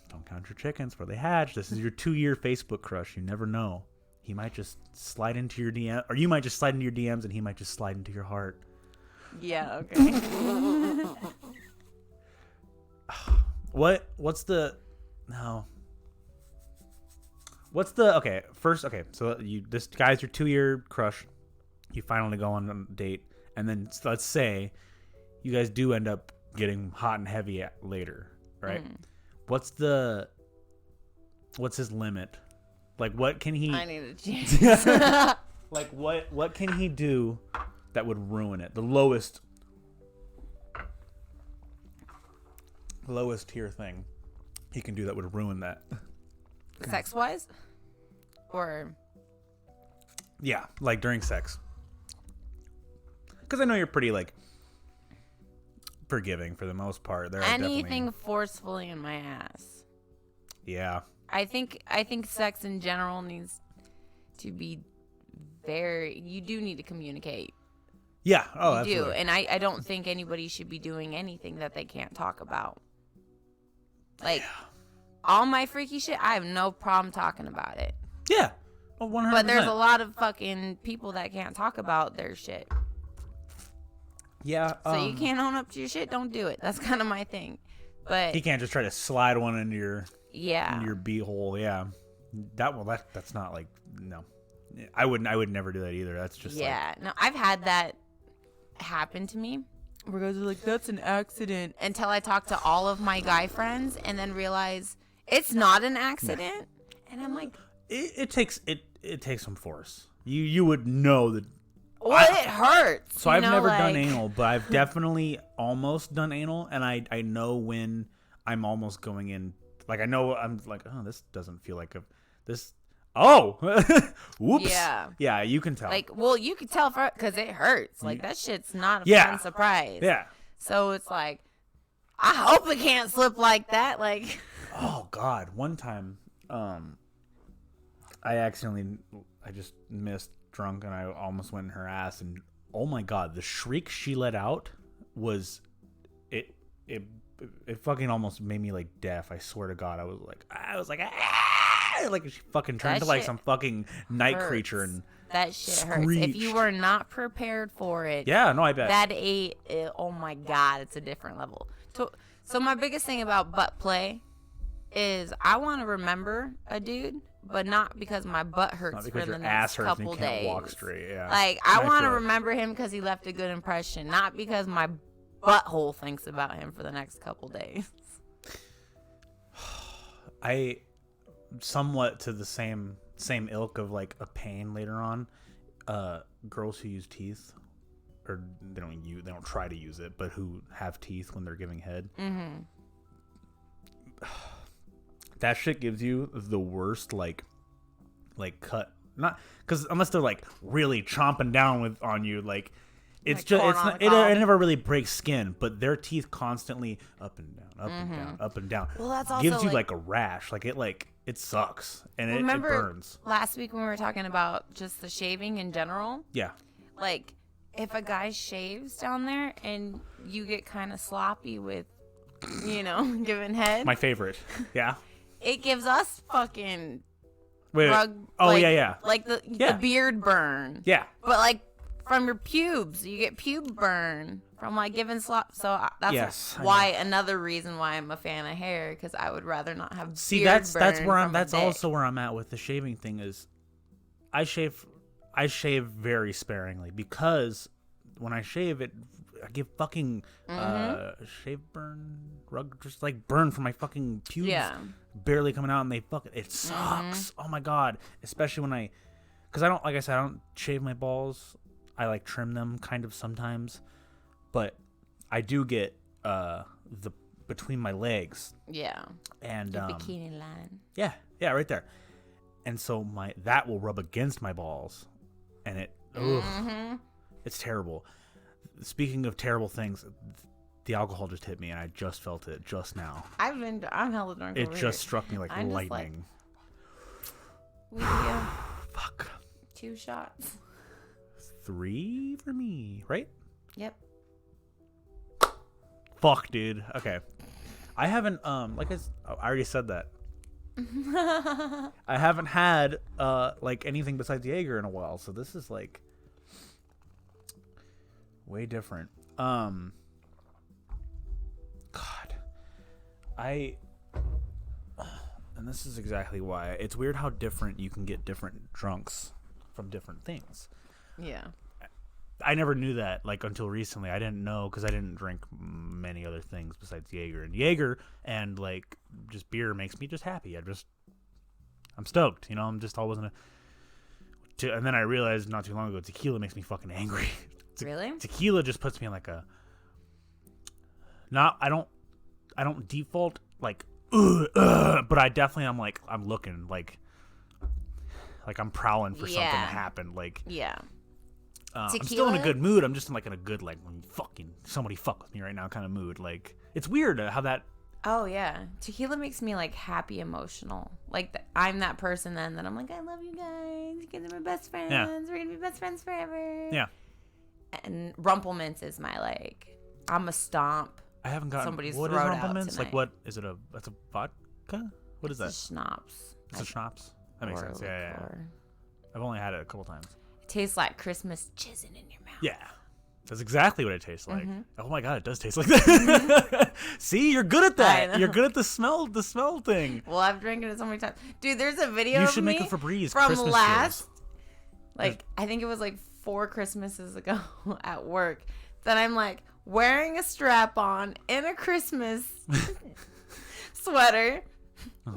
Speaker 2: Don't count your chickens before they hatch. This is your 2-year Facebook crush. You never know. He might just slide into your DM, or you might just slide into your DMs, and he might just slide into your heart.
Speaker 1: Yeah, okay.
Speaker 2: What's the... No. What's the... Okay, first... Okay, so this guy's your 2-year crush. You finally go on a date. And then let's say you guys do end up getting hot and heavy later, right? What's his limit? Like, what can he...
Speaker 1: I need a chance.
Speaker 2: Like, what can he do that would ruin it? The lowest tier thing he can do that would ruin that.
Speaker 1: Sex-wise? Or...
Speaker 2: Yeah, like during sex. Because I know you're pretty, like, forgiving for the most part. There
Speaker 1: anything forcefully in my ass.
Speaker 2: Yeah.
Speaker 1: I think sex in general needs to be you do need to communicate.
Speaker 2: Yeah. Oh,
Speaker 1: you
Speaker 2: absolutely.
Speaker 1: do. And I don't think anybody should be doing anything that they can't talk about. Like, all my freaky shit, I have no problem talking about it.
Speaker 2: Yeah. Well, 100%.
Speaker 1: But there's a lot of fucking people that can't talk about their shit.
Speaker 2: Yeah.
Speaker 1: So you can't own up to your shit, don't do it. That's kind of my thing. But
Speaker 2: he can't just try to slide one into your
Speaker 1: into
Speaker 2: your beehole. Yeah. That's not like, no. I would never do that either. That's just
Speaker 1: no, I've had that happen to me. Where guys are like, that's an accident. Until I talk to all of my guy friends and then realize it's not an accident. And I'm like,
Speaker 2: it takes some force. You would know that.
Speaker 1: Well, it hurts.
Speaker 2: So I've never done anal, but I've definitely almost done anal, and I know when I'm almost going in. Like, I know I'm like, oh, this doesn't feel like this. Oh, whoops. Yeah, you can tell.
Speaker 1: Like, well, you can tell because it hurts. Like, that shit's not a fun surprise.
Speaker 2: Yeah.
Speaker 1: So it's like, I hope it can't slip like that. Like,
Speaker 2: oh God, one time, I just missed drunk and I almost went in her ass, and oh my God, the shriek she let out was it fucking almost made me like deaf. I swear to God, I was like ah! Like she fucking turned into like some fucking night creature, and
Speaker 1: that shit
Speaker 2: screeched.
Speaker 1: hurts. If you were not prepared for it,
Speaker 2: yeah, no, I bet
Speaker 1: oh my God, it's a different level. So my biggest thing about butt play is I want to remember a dude, but not because my butt hurts for the next couple days.
Speaker 2: Walk straight, yeah.
Speaker 1: Like, I want to remember him because he left a good impression, not because my butthole thinks about him for the next couple days.
Speaker 2: I somewhat to the same ilk of like a pain later on. Girls who use teeth, or they don't try to use it, but who have teeth when they're giving head. Mm-hmm. That shit gives you the worst like cut, not because unless they're like really chomping down on you, like it's like just it never really breaks skin, but their teeth constantly up and down, up and down, up and down.
Speaker 1: Well, that's also
Speaker 2: gives you like a rash, like it sucks, and it burns.
Speaker 1: Last week when we were talking about just the shaving in general,
Speaker 2: yeah,
Speaker 1: like if a guy shaves down there and you get kind of sloppy with, giving head,
Speaker 2: my favorite, yeah.
Speaker 1: It gives us fucking
Speaker 2: rug. Oh,
Speaker 1: like,
Speaker 2: yeah.
Speaker 1: Like the beard burn.
Speaker 2: Yeah.
Speaker 1: But like from your pubes. You get pube burn from like giving slop. So that's
Speaker 2: Yes,
Speaker 1: why another reason why I'm a fan of hair, because I would rather not have
Speaker 2: See,
Speaker 1: beard
Speaker 2: that's
Speaker 1: burn
Speaker 2: where I'm.
Speaker 1: from a
Speaker 2: That's
Speaker 1: dick.
Speaker 2: also where I'm at with the shaving thing. Is I shave very sparingly because when I shave it, I get fucking shave burn, rug, just like burn from my fucking pubes.
Speaker 1: Yeah.
Speaker 2: Barely coming out, and it sucks. Oh my god, especially when because I don't, like I said, I don't shave my balls. I like trim them kind of sometimes, but I do get the between my legs.
Speaker 1: Yeah.
Speaker 2: And
Speaker 1: Your bikini line.
Speaker 2: yeah, right there. And so that will rub against my balls, and it's terrible. Speaking of terrible things, the alcohol just hit me, and I just felt it just now.
Speaker 1: I'm hella drunk.
Speaker 2: It
Speaker 1: over
Speaker 2: just
Speaker 1: here.
Speaker 2: struck me like
Speaker 1: I'm just
Speaker 2: lightning.
Speaker 1: We do
Speaker 2: Fuck.
Speaker 1: 2 shots.
Speaker 2: 3 for me, right?
Speaker 1: Yep.
Speaker 2: Fuck, dude. Okay. I haven't I already said that. I haven't had like anything besides Jaeger in a while, so this is like way different. God. And this is exactly why. It's weird how different you can get different drunks from different things.
Speaker 1: Yeah.
Speaker 2: I never knew that, like, until recently. I didn't know because I didn't drink many other things besides Jaeger. And Jaeger and, like, just beer makes me just happy. I'm stoked, you know? I'm just always and then I realized not too long ago, tequila makes me fucking angry.
Speaker 1: Really?
Speaker 2: Tequila just puts me in, like, I don't default, like, but I definitely, I'm looking, like I'm prowling for something to happen, like.
Speaker 1: Yeah.
Speaker 2: I'm still in a good mood. I'm just in a good, like, when somebody fuck with me right now kind of mood. Like, it's weird how that.
Speaker 1: Oh yeah, tequila makes me like happy, emotional. Like I'm that person then that I'm like, I love you guys. You guys are my best friends.
Speaker 2: Yeah.
Speaker 1: We're gonna be best friends forever.
Speaker 2: Yeah.
Speaker 1: And Rumplemints is my I'm a stomp.
Speaker 2: I haven't gotten.
Speaker 1: Somebody's
Speaker 2: What is
Speaker 1: throat out
Speaker 2: Rumplemints? Like,
Speaker 1: tonight.
Speaker 2: what is it? That's a vodka? What is that?
Speaker 1: It's a schnapps.
Speaker 2: It's a schnapps. That makes
Speaker 1: Or
Speaker 2: sense. Yeah.
Speaker 1: liqueur.
Speaker 2: I've only had it a couple times.
Speaker 1: It tastes like Christmas jizzing in your mouth.
Speaker 2: Yeah. That's exactly what it tastes like.
Speaker 1: Mm-hmm.
Speaker 2: Oh my god, it does taste like that. See, you're good at
Speaker 1: I
Speaker 2: that.
Speaker 1: know.
Speaker 2: You're good at the smell thing.
Speaker 1: Well, I've drank it so many times. Dude, there's a video
Speaker 2: You
Speaker 1: of
Speaker 2: should
Speaker 1: me
Speaker 2: make a Febreze
Speaker 1: from
Speaker 2: Christmas
Speaker 1: last,
Speaker 2: jizz.
Speaker 1: I think it was 4 Christmases ago at work, that I'm wearing a strap on in a Christmas sweater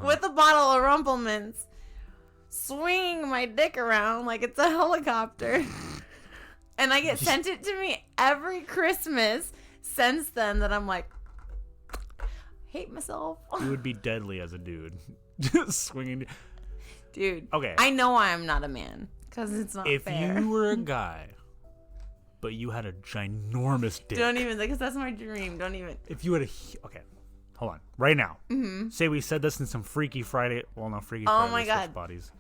Speaker 1: with a bottle of Rumplemints, swinging my dick around like it's a helicopter. And I get sent it to me every Christmas since then, that I'm hate myself.
Speaker 2: You would be deadly as a dude. Just swinging.
Speaker 1: Dude.
Speaker 2: Okay.
Speaker 1: I know I'm not a man, because it's not
Speaker 2: If
Speaker 1: fair.
Speaker 2: you were a guy, but you had a ginormous dick.
Speaker 1: Don't even, because that's my dream. Don't even.
Speaker 2: If you had okay, hold on, right now. Mm-hmm. Say we said this in some Freaky Friday. Well, no, Freaky Friday.
Speaker 1: Oh my
Speaker 2: with switch
Speaker 1: God.
Speaker 2: Bodies.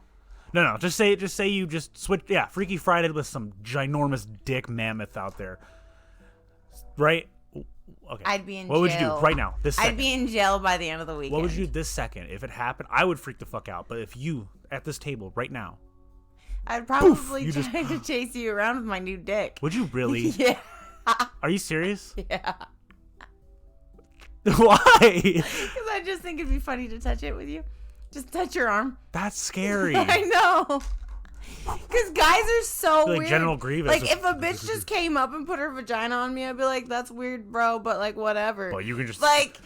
Speaker 2: No. Just say you just switch. Yeah, Freaky Friday with some ginormous dick mammoth out there. Right. Okay.
Speaker 1: I'd be in jail.
Speaker 2: What would you do right now? This second.
Speaker 1: I'd be in jail by the end of the weekend.
Speaker 2: What would you do this second? If it happened, I would freak the fuck out. But if you, at this table right now.
Speaker 1: I'd probably
Speaker 2: you
Speaker 1: try to chase you around with my new dick.
Speaker 2: Would you really?
Speaker 1: Yeah.
Speaker 2: Are you serious?
Speaker 1: Yeah.
Speaker 2: Why?
Speaker 1: Because I just think it'd be funny to touch it with you. Just touch your arm.
Speaker 2: That's scary.
Speaker 1: I know. Because guys are so
Speaker 2: Like
Speaker 1: weird.
Speaker 2: General Grievous.
Speaker 1: Like, if a bitch just came up and put her vagina on me, I'd be like, that's weird, bro, but, whatever.
Speaker 2: Well, you can just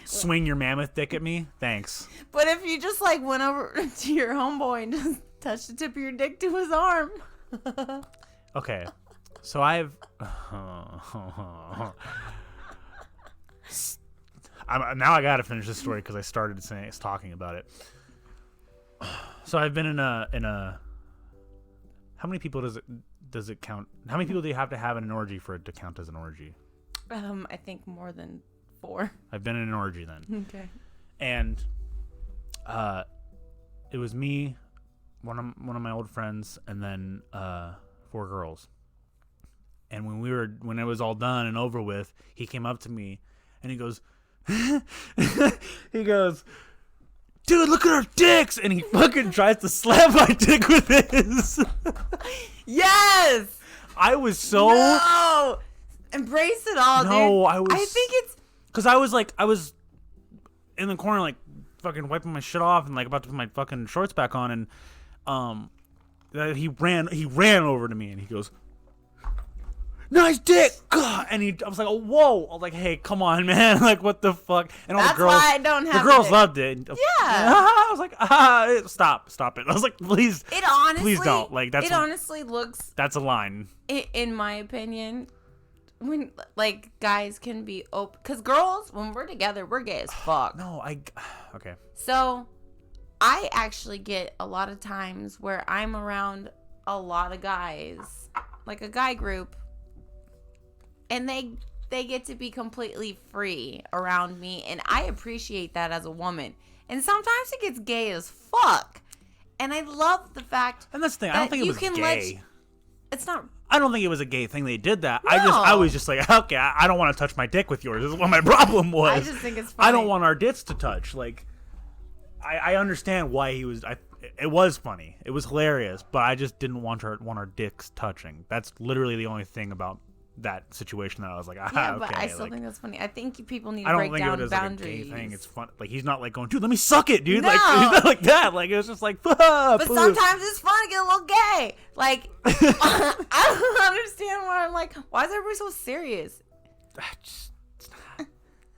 Speaker 2: swing your mammoth dick at me? Thanks.
Speaker 1: But if you just, went over to your homeboy and just touched the tip of your dick to his arm.
Speaker 2: Okay. So I've... now I gotta finish this story because I started talking about it. So I've been in a... How many people does it count? How many people do you have to have in an orgy for it to count as an orgy?
Speaker 1: I think more than 4.
Speaker 2: I've been in an orgy then.
Speaker 1: Okay.
Speaker 2: And it was me, one of my old friends, and then 4 girls. And when it was all done and over with, he came up to me and he goes, dude, look at our dicks! And he fucking tries to slap my dick with his.
Speaker 1: Yes!
Speaker 2: I was so...
Speaker 1: No! Embrace it all, dude.
Speaker 2: No,
Speaker 1: I think it's...
Speaker 2: Because I was in the corner, like, fucking wiping my shit off and, like, about to put my fucking shorts back on, and he ran over to me, and he goes, nice dick! And I was like, oh, whoa! I was like, hey, come on, man! Like, what the fuck? And all
Speaker 1: That's
Speaker 2: the girls,
Speaker 1: why I don't have
Speaker 2: the girls
Speaker 1: it.
Speaker 2: loved it.
Speaker 1: Yeah.
Speaker 2: I was like, stop it! I was like, please,
Speaker 1: It honestly,
Speaker 2: please don't. Like,
Speaker 1: it honestly looks,
Speaker 2: that's a line.
Speaker 1: in my opinion, when like guys can be open, because girls, when we're together, we're gay as fuck.
Speaker 2: No, okay.
Speaker 1: So, I actually get a lot of times where I'm around a lot of guys, like a guy group, and they get to be completely free around me, and I appreciate that as a woman. And sometimes it gets gay as fuck, and I love the fact.
Speaker 2: And that's the thing. I don't think it was gay.
Speaker 1: It's not.
Speaker 2: I don't think it was a gay thing they did that.
Speaker 1: No.
Speaker 2: I was just like, okay, I don't want to touch my dick with yours. This is what my problem was.
Speaker 1: I just think it's funny.
Speaker 2: I don't want our dicks to touch. Like, I understand why he was. It was funny. It was hilarious, but I just didn't want our dicks touching. That's literally the only thing about that situation that I was like,
Speaker 1: Yeah,
Speaker 2: okay.
Speaker 1: but I still
Speaker 2: like,
Speaker 1: think that's funny. I think people need to break down boundaries.
Speaker 2: Like a gay thing. It's fun. Like, he's not like going, dude, let me suck it, dude.
Speaker 1: No.
Speaker 2: Like, he's not like that. Like, it was just like,
Speaker 1: But sometimes it's fun to get a little gay. Like, I don't understand why I'm like, why is everybody so serious?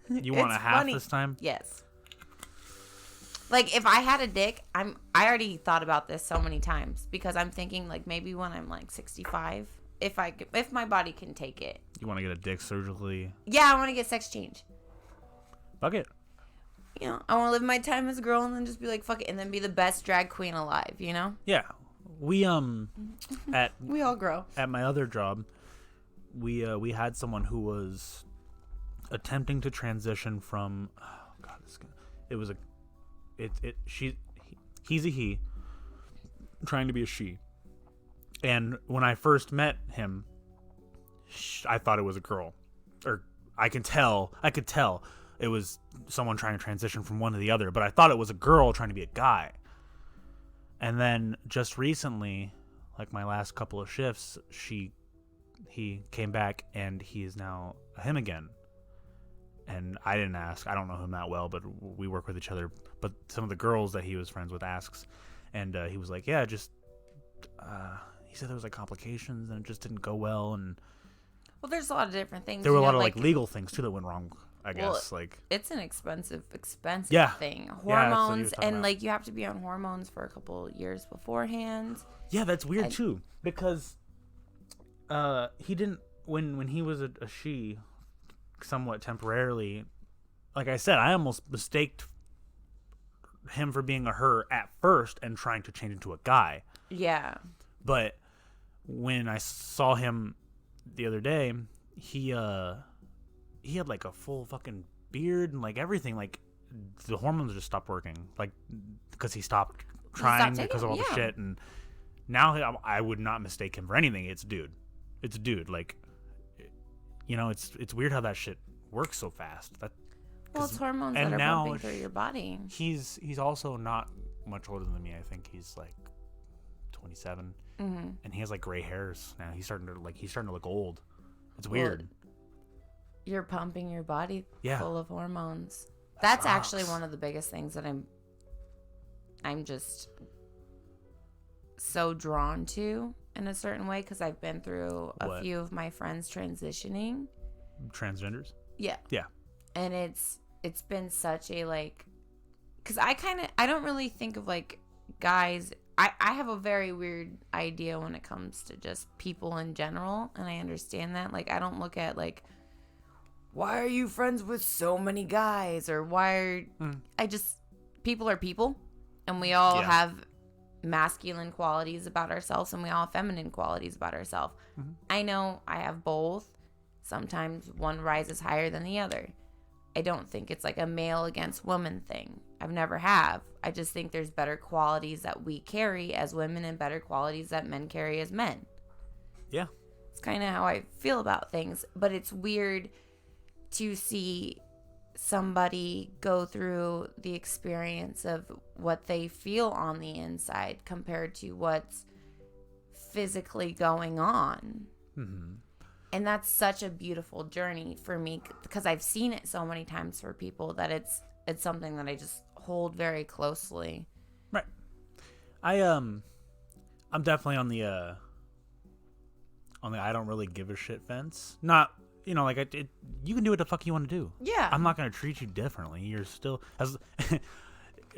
Speaker 2: You want
Speaker 1: It's
Speaker 2: a half
Speaker 1: funny.
Speaker 2: this time?
Speaker 1: Yes. Like, if I had a dick, I already thought about this so many times, because I'm thinking, like, maybe when I'm like 65, if my body can take it.
Speaker 2: You want to get a dick surgically?
Speaker 1: Yeah, I want to get sex change.
Speaker 2: Fuck it.
Speaker 1: You know, I want to live my time as a girl and then just be like, fuck it, and then be the best drag queen alive, you know?
Speaker 2: Yeah. We
Speaker 1: We all grow.
Speaker 2: at my other job, we had someone who was attempting to transition from he's a he trying to be a she. And when I first met him, I thought it was a girl. Or I could tell it was someone trying to transition from one to the other, but I thought it was a girl trying to be a guy. And then just recently, like my last couple of shifts, he came back and he is now a him again. And I didn't ask. I don't know him that well, but we work with each other. But some of the girls that he was friends with asks. And he was like, yeah, just... he said there was like complications and it just didn't go well. And
Speaker 1: Well, there's a lot of different things.
Speaker 2: there were a lot of like legal things too that went wrong, I
Speaker 1: Well,
Speaker 2: guess. Like,
Speaker 1: it's an expensive
Speaker 2: Yeah.
Speaker 1: thing.
Speaker 2: Yeah, that's what he was
Speaker 1: Hormones,
Speaker 2: talking
Speaker 1: and
Speaker 2: about.
Speaker 1: like you have to be on hormones for a couple years beforehand.
Speaker 2: yeah, that's weird too. Because he didn't... When he was a she, somewhat temporarily, like I said, I almost mistaked him for being a her at first and trying to change into a guy.
Speaker 1: Yeah.
Speaker 2: But when I saw him the other day, he had like a full fucking beard and like everything. Like the hormones just stopped working, like because he stopped trying because of all the shit. And now I would not mistake him for anything. It's a dude. Like, you know, it's weird how that shit works so fast.
Speaker 1: Well, it's hormones that are pumping through your body.
Speaker 2: He's also not much older than me. I think he's like 27, and he has like gray hairs now. He's starting to look old. It's weird.
Speaker 1: Well, you're pumping your body
Speaker 2: Yeah.
Speaker 1: full of hormones. That's
Speaker 2: sucks.
Speaker 1: actually one of the biggest things that I'm just so drawn to in a certain way, because I've been through a few of my friends transitioning.
Speaker 2: Transgenders?
Speaker 1: Yeah.
Speaker 2: Yeah.
Speaker 1: And it's been such a like, because I don't really think of like guys. I have a very weird idea when it comes to just people in general, and I understand that. Like, I don't look at like, why are you friends with so many guys, or why are people are people, and we all have masculine qualities about ourselves, and we all have feminine qualities about ourselves. I know I have both. Sometimes one rises higher than the other. I don't think it's like a male against woman thing. I've never have. I just think there's better qualities that we carry as women and better qualities that men carry as men.
Speaker 2: Yeah.
Speaker 1: It's kind of how I feel about things. But it's weird to see somebody go through the experience of what they feel on the inside compared to what's physically going on. And that's such a beautiful journey for me because I've seen it so many times for people that it's something that I just hold very closely.
Speaker 2: Right. I'm definitely on the I don't really give a shit fence. Not, you know, like you can do what the fuck you want to do.
Speaker 1: Yeah.
Speaker 2: I'm not going to treat you differently. You're still as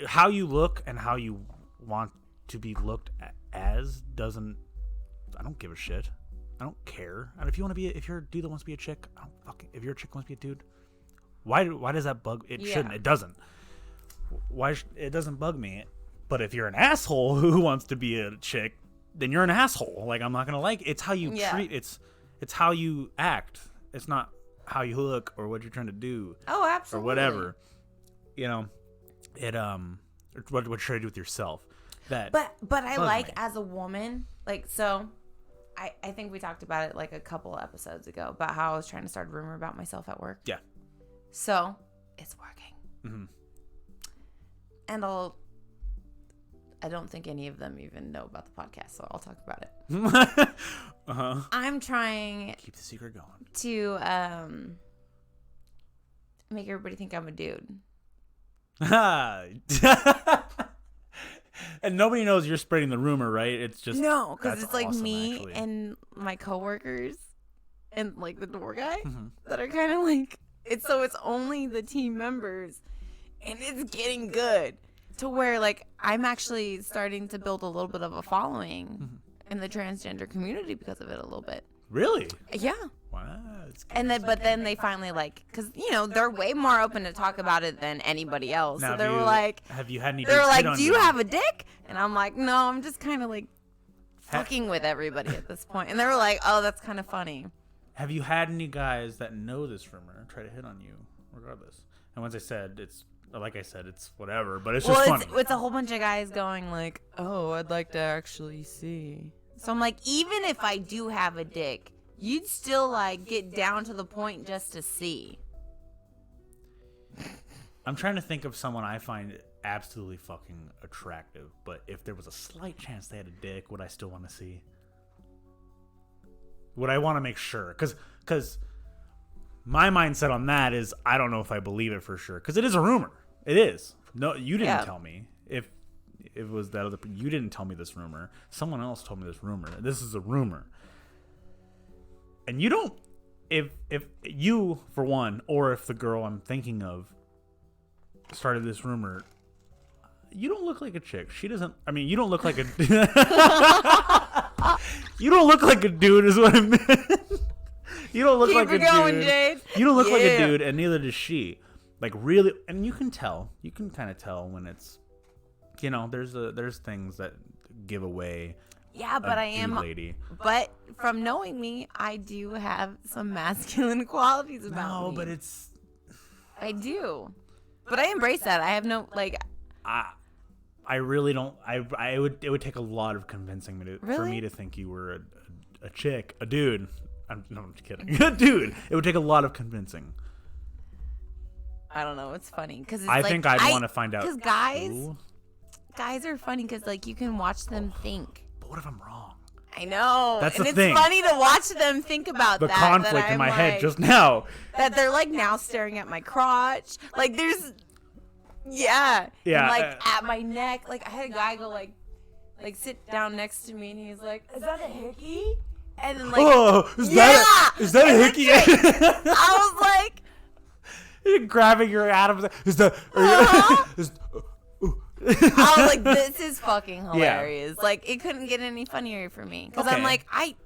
Speaker 2: how you look and how you want to be looked as doesn't. I don't give a shit. I don't care. And if you're a dude that wants to be a chick, I don't fucking. If you're a chick that wants to be a dude, why does that bug? It shouldn't. It doesn't. It doesn't bug me. But if you're an asshole who wants to be a chick, then you're an asshole. Like, I'm not gonna like. It's how you treat. It's how you act. It's not how you look or what you're trying to do.
Speaker 1: Oh, absolutely.
Speaker 2: Or whatever. You know, what you're trying to do with yourself. But
Speaker 1: I like as a woman, like, so I think we talked about it like a couple episodes ago about how I was trying to start a rumor about myself at work.
Speaker 2: Yeah.
Speaker 1: So it's working.
Speaker 2: Mm-hmm.
Speaker 1: And I don't think any of them even know about the podcast, so I'll talk about it.
Speaker 2: Uh-huh.
Speaker 1: I'm trying
Speaker 2: Keep the secret going.
Speaker 1: to make everybody think I'm a dude.
Speaker 2: And nobody knows you're spreading the rumor, right? It's just
Speaker 1: no, because it's like
Speaker 2: awesome,
Speaker 1: me
Speaker 2: actually.
Speaker 1: and my coworkers and like the door guy
Speaker 2: Mm-hmm.
Speaker 1: that are kind of like it's only the team members, and it's getting good to where like I'm actually starting to build a little bit of a following in the transgender community because of it a little bit.
Speaker 2: Really?
Speaker 1: Yeah.
Speaker 2: Wow.
Speaker 1: And then they finally like, because you know they're way more open to talk about it than anybody else.
Speaker 2: Now,
Speaker 1: so they were like,
Speaker 2: have you had any?
Speaker 1: they were
Speaker 2: dudes
Speaker 1: like,
Speaker 2: hit on
Speaker 1: do you have a dick? And I'm like, no, I'm just kind of like fucking with everybody at this point. And they were like, oh, that's kind of funny.
Speaker 2: Have you had any guys that know this rumor try to hit on you, regardless? And once I said it's whatever, but it's just funny.
Speaker 1: It's a whole bunch of guys going like, oh, I'd like to actually see. So I'm like, even if I do have a dick, you'd still like get down to the point just to see.
Speaker 2: I'm trying to think of someone I find absolutely fucking attractive, but if there was a slight chance they had a dick, would I still want to see? Would I want to make sure? Because my mindset on that is I don't know if I believe it for sure. Because it is a rumor. It is. No, you didn't tell me. If it was that other, you didn't tell me this rumor. Someone else told me this rumor. This is a rumor. And you don't, if you, for one, or if the girl I'm thinking of started this rumor, you don't look like a chick. She doesn't, I mean, you don't look like a, you don't look like a dude is what I meant. You don't look
Speaker 1: Keep
Speaker 2: like
Speaker 1: it
Speaker 2: a
Speaker 1: going,
Speaker 2: dude.
Speaker 1: Jade.
Speaker 2: You don't look like a dude, and neither does she. Like, really, and you can tell. You can kind of tell when it's, you know, there's things that give away.
Speaker 1: Yeah, but I am.
Speaker 2: Lady.
Speaker 1: But from knowing me, I do have some masculine qualities about me.
Speaker 2: No, but it's.
Speaker 1: I do, but I embrace that. I have no like.
Speaker 2: I really don't. It would take a lot of convincing me for me to think you were a chick, a dude. I'm just kidding. A dude. It would take a lot of convincing.
Speaker 1: I don't know. It's funny because
Speaker 2: I think I'd want to find out.
Speaker 1: Because guys are funny because like you can watch them think.
Speaker 2: But what if I'm wrong?
Speaker 1: I know.
Speaker 2: That's
Speaker 1: and
Speaker 2: the
Speaker 1: it's
Speaker 2: thing.
Speaker 1: funny to watch them think about
Speaker 2: the conflict in my head just now.
Speaker 1: That they're like now staring at my crotch. Like there's. Yeah.
Speaker 2: Yeah.
Speaker 1: And, like at my neck. Like I had a guy go like sit down next to me and he's like, "Is that a hickey?" And then like,
Speaker 2: is that a hickey?
Speaker 1: I was like,
Speaker 2: you're grabbing your Adam's. Is that?
Speaker 1: I was like, this is fucking hilarious. Yeah. Like it couldn't get any funnier for me because I'm like, I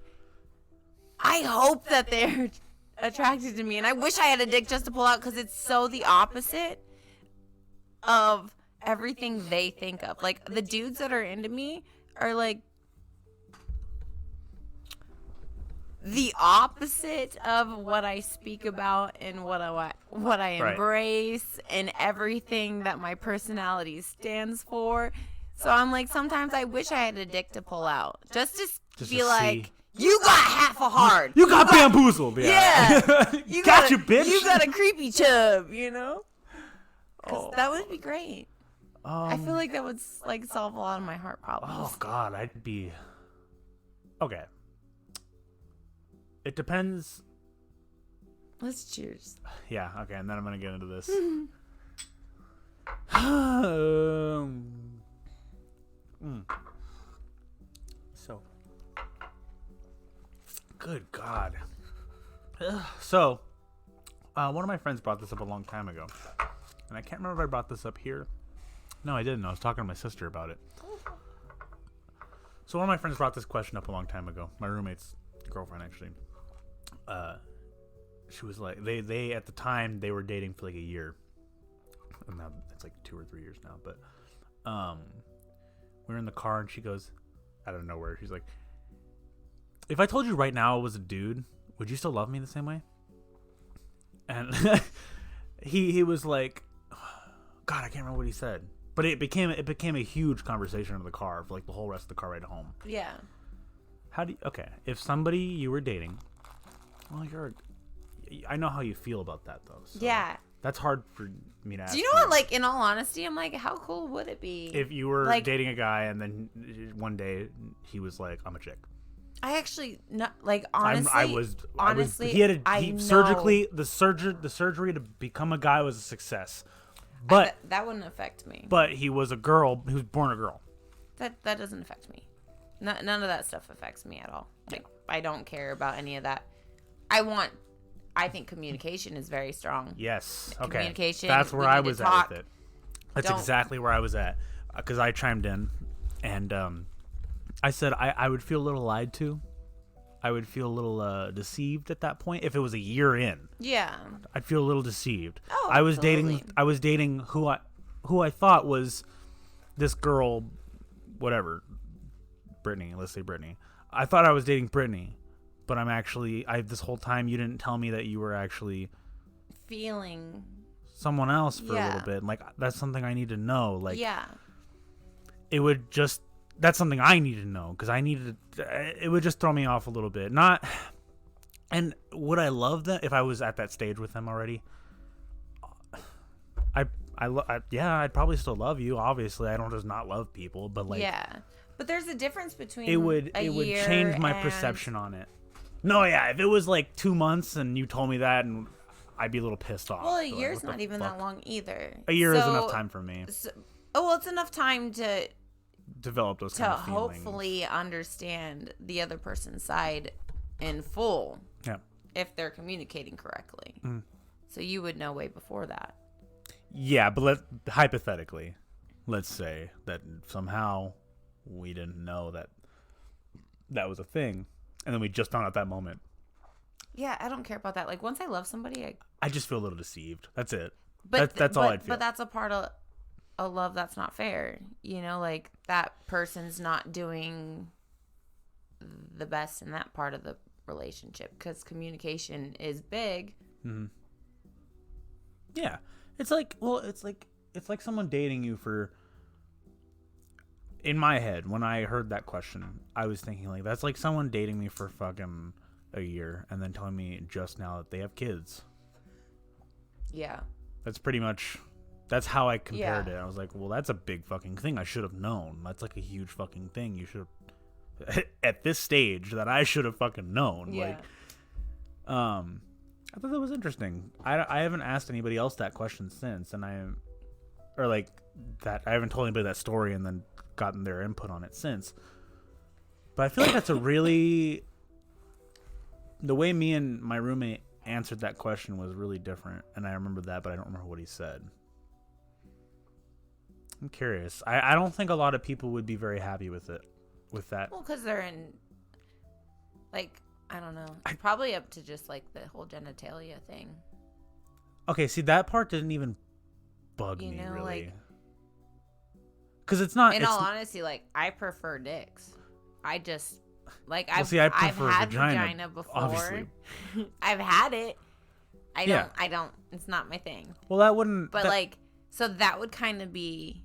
Speaker 1: hope that they're attracted to me, and I wish I had a dick just to pull out because it's so the opposite of everything they think of. Like the dudes that are into me are like the opposite of what I speak about and what I embrace and everything that my personality stands for. So I'm like, sometimes I wish I had a dick to pull out just to be like, you got half a hard.
Speaker 2: You got bamboozled.
Speaker 1: Yeah.
Speaker 2: You got you, bitch.
Speaker 1: You got a creepy chub, you know? Because that would be great. I feel like that would like solve a lot of my heart problems.
Speaker 2: Oh God, I'd be okay. It depends.
Speaker 1: Let's cheers.
Speaker 2: Yeah, okay, and then I'm gonna get into this. So, good God. So, one of my friends brought this up a long time ago, and I can't remember if I brought this up here. No, I didn't. I was talking to my sister about it. So one of my friends brought this question up a long time ago. My roommate's girlfriend, actually. She was like, they at the time they were dating for like a year. And now it's like 2 or 3 years now. But we were in the car and she goes, out of nowhere, she's like, if I told you right now I was a dude, would you still love me the same way? And he was like, God, I can't remember what he said. But it became a huge conversation in the car for like the whole rest of the car ride home.
Speaker 1: Yeah.
Speaker 2: If somebody you were dating, well, I know how you feel about that though. So
Speaker 1: yeah.
Speaker 2: That's hard for me to ask.
Speaker 1: Do you know what, like, in all honesty, I'm like, how cool would it be?
Speaker 2: If you were
Speaker 1: like,
Speaker 2: dating a guy and then one day he was like, I'm a chick.
Speaker 1: I actually, not, like, honestly.
Speaker 2: The surgery to become a guy was a success. But
Speaker 1: that wouldn't affect me.
Speaker 2: But he was a girl. He was born a girl.
Speaker 1: That doesn't affect me. None of that stuff affects me at all. Like, I don't care about any of that. I think communication is very strong.
Speaker 2: Yes. Okay.
Speaker 1: Communication.
Speaker 2: That's where I was at with it. That's exactly where I was at. Because I chimed in, and I said I would feel a little lied to. I would feel a little deceived at that point if it was a year in.
Speaker 1: Yeah.
Speaker 2: I'd feel a little deceived.
Speaker 1: Oh,
Speaker 2: I was
Speaker 1: absolutely.
Speaker 2: dating who I thought was this girl, whatever, Brittany. Let's say Brittany. I thought I was dating Brittany, but this whole time you didn't tell me that you were actually
Speaker 1: feeling
Speaker 2: someone else for a little bit. Like, that's something I need to know. Like,
Speaker 1: yeah.
Speaker 2: That's something I needed to know because it would just throw me off a little bit. And would I love that if I was at that stage with them already? I'd probably still love you. Obviously, I don't just not love people, but like,
Speaker 1: yeah. But there's a difference between
Speaker 2: it would change my perception on it. No, yeah, if it was like 2 months and you told me that, and I'd be a little pissed off.
Speaker 1: Well, a year's not even that long either.
Speaker 2: A year is enough time for me.
Speaker 1: It's enough time to
Speaker 2: develop those kind of feelings.
Speaker 1: Hopefully understand the other person's side in full.
Speaker 2: Yeah.
Speaker 1: If they're communicating correctly.
Speaker 2: Mm.
Speaker 1: So you would know way before that.
Speaker 2: Yeah, but hypothetically, let's say that somehow we didn't know that was a thing, and then we just found out that moment.
Speaker 1: Yeah, I don't care about that. Like, once I love somebody,
Speaker 2: I just feel a little deceived. That's it.
Speaker 1: But
Speaker 2: that's all I'd feel.
Speaker 1: But that's a part of a love that's not fair. You know, like, that person's not doing the best in that part of the relationship because communication is big.
Speaker 2: Mm-hmm. Yeah. It's like someone dating you for, in my head, when I heard that question, I was thinking, like, that's like someone dating me for fucking a year and then telling me just now that they have kids.
Speaker 1: Yeah.
Speaker 2: That's how I compared it. I was like, well, that's a big fucking thing. I should have known. That's like a huge fucking thing. You should have, at this stage, that I should have fucking known.
Speaker 1: Yeah.
Speaker 2: Like, I thought that was interesting. I haven't asked anybody else that question since, and I haven't told anybody that story and then gotten their input on it since. But I feel like that's the way me and my roommate answered that question was really different, and I remember that, but I don't remember what he said. I'm curious. I don't think a lot of people would be very happy with that.
Speaker 1: Well, because they're in, like, I don't know. Probably up to just, like, the whole genitalia thing.
Speaker 2: Okay, see, that part didn't even bug me, really.
Speaker 1: Like,
Speaker 2: because it's not...
Speaker 1: In all honesty, like, I prefer dicks. I just... Like, I've
Speaker 2: prefer
Speaker 1: had vagina before.
Speaker 2: Obviously.
Speaker 1: I've had it. I don't... It's not my thing.
Speaker 2: Well, that wouldn't...
Speaker 1: But, like... So that would kind of be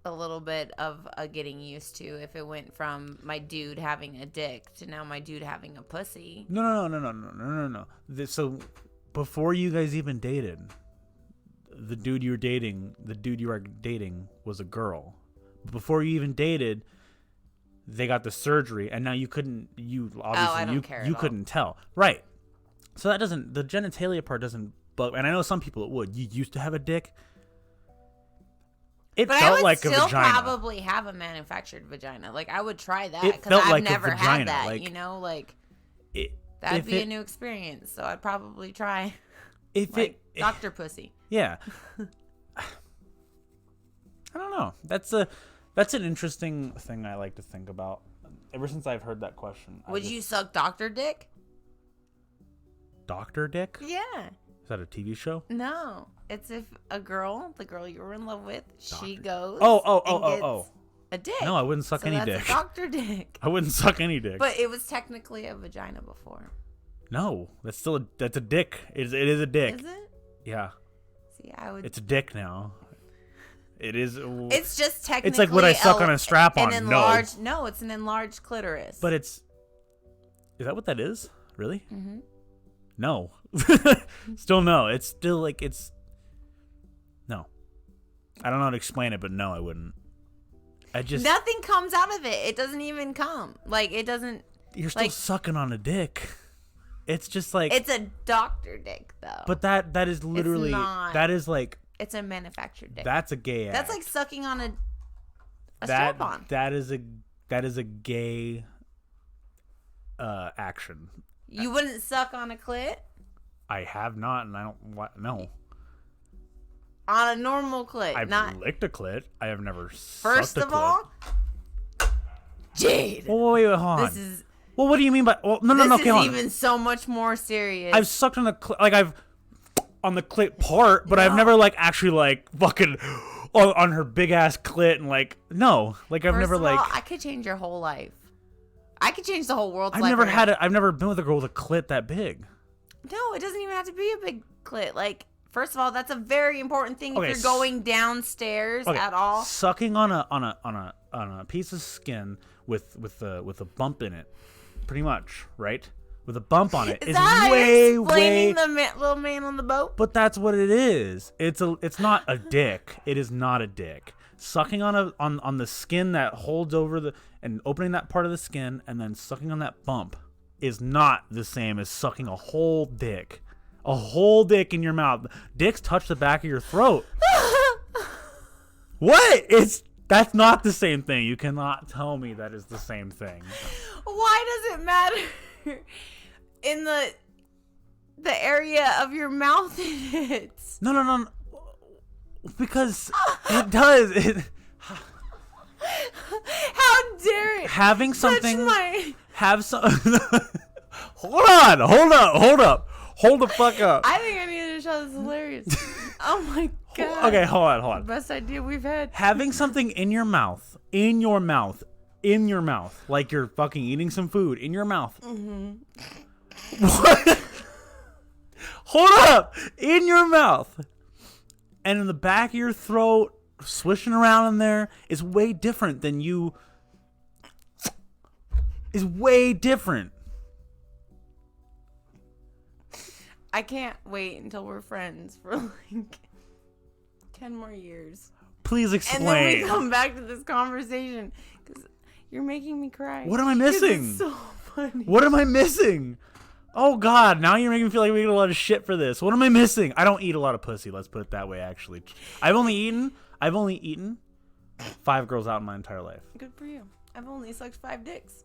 Speaker 1: a little bit of a getting used to if it went from my dude having a dick to now my dude having a pussy.
Speaker 2: No. So before you guys even dated, the dude you are dating was a girl. Before you even dated, they got the surgery, and now you couldn't. You obviously you couldn't tell, right? So that doesn't. The genitalia part doesn't bug. And I know some people it would. You used to have a dick. But felt
Speaker 1: I would
Speaker 2: like
Speaker 1: still
Speaker 2: a vagina.
Speaker 1: probably have a manufactured vagina. Like I would try that because I've
Speaker 2: like
Speaker 1: never had that.
Speaker 2: Like,
Speaker 1: you know, like that'd be a new experience. So I'd probably try. Dr. Pussy.
Speaker 2: Yeah. I don't know. That's an interesting thing I like to think about. Ever since I've heard that question.
Speaker 1: Would you suck Dr. Dick?
Speaker 2: Dr. Dick?
Speaker 1: Yeah.
Speaker 2: Is that a TV show?
Speaker 1: No. It's if the girl you were in love with, she goes.
Speaker 2: Oh.
Speaker 1: A dick.
Speaker 2: No, I wouldn't suck any dick.
Speaker 1: That's a Dr. Dick.
Speaker 2: I wouldn't suck any dick.
Speaker 1: But it was technically a vagina before.
Speaker 2: No, that's a dick. It is a dick.
Speaker 1: Is it?
Speaker 2: Yeah.
Speaker 1: See, I would.
Speaker 2: It's a dick now. It is.
Speaker 1: It's just technically.
Speaker 2: It's like what I suck on a strap-on.
Speaker 1: No, it's an enlarged clitoris.
Speaker 2: But it's. Is that what that is? Really?
Speaker 1: Mm-hmm.
Speaker 2: No. Still no. It's still like it's. No. I don't know how to explain it, but no, I wouldn't.
Speaker 1: Nothing comes out of it. It doesn't even come. Like it doesn't.
Speaker 2: You're still sucking on a dick. It's just like.
Speaker 1: It's a doctor dick, though.
Speaker 2: But that is literally. That is like.
Speaker 1: It's a manufactured dick.
Speaker 2: That's a gay act.
Speaker 1: That's like sucking on a strap-on.
Speaker 2: That is a gay action.
Speaker 1: You wouldn't suck on a clit?
Speaker 2: I have not, and I don't. No.
Speaker 1: On a normal clit,
Speaker 2: I've licked a clit. I have never
Speaker 1: First
Speaker 2: sucked a
Speaker 1: of
Speaker 2: clit.
Speaker 1: all, Jade.
Speaker 2: Oh, wait, hold on. Well, what do you mean by? Well, no. Okay,
Speaker 1: this is even so much more serious.
Speaker 2: I've sucked on the clit, like I've on the clit part, but I've never like actually like fucking on her big ass clit and like no, like I've never like.
Speaker 1: I could change your whole life. I could change the whole world's life.
Speaker 2: I've never been with a girl with a clit that big.
Speaker 1: No, it doesn't even have to be a big clit. Like, first of all, that's a very important thing if you're going downstairs at all.
Speaker 2: Sucking on a piece of skin with a bump in it, pretty much, right? With a bump on it is way
Speaker 1: the little man on the boat.
Speaker 2: But that's what it is. It's not a dick. It is not a dick. Sucking on the skin that holds over and opening that part of the skin and then sucking on that bump is not the same as sucking a whole dick. A whole dick in your mouth. Dicks touch the back of your throat. What? That's not the same thing. You cannot tell me that is the same thing.
Speaker 1: Why does it matter in the area of your mouth it hits?
Speaker 2: No. Because it does.
Speaker 1: How dare it?
Speaker 2: Having something. Have some. Hold up. Hold the fuck up.
Speaker 1: I think I need to show this hilarious. Oh my god.
Speaker 2: Okay, hold on.
Speaker 1: Best idea we've had.
Speaker 2: Having something in your mouth, like you're fucking eating some food in your mouth. Mm-hmm. What? Hold up, in your mouth, and in the back of your throat, swishing around in there is way different than you. Is way different.
Speaker 1: I can't wait until we're friends for like 10 more years.
Speaker 2: Please explain.
Speaker 1: And then we come back to this conversation because you're making me cry.
Speaker 2: What am I missing?
Speaker 1: It's so funny.
Speaker 2: What am I missing? Oh God! Now you're making me feel like we get a lot of shit for this. What am I missing? I don't eat a lot of pussy. Let's put it that way. Actually, I've only eaten 5 girls out in my entire life.
Speaker 1: Good for you. I've only sucked 5 dicks.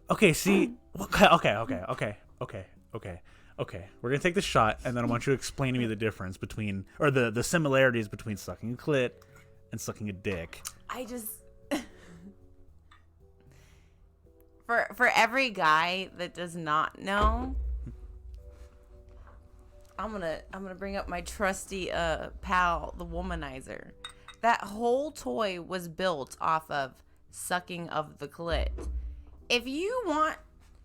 Speaker 2: Okay. See. Okay. We're gonna take the shot, and then I want you to explain to me the difference between, or the similarities between sucking a clit and sucking a dick.
Speaker 1: I just for every guy that does not know, I'm gonna bring up my trusty pal, the womanizer. That whole toy was built off of sucking of the clit. If you want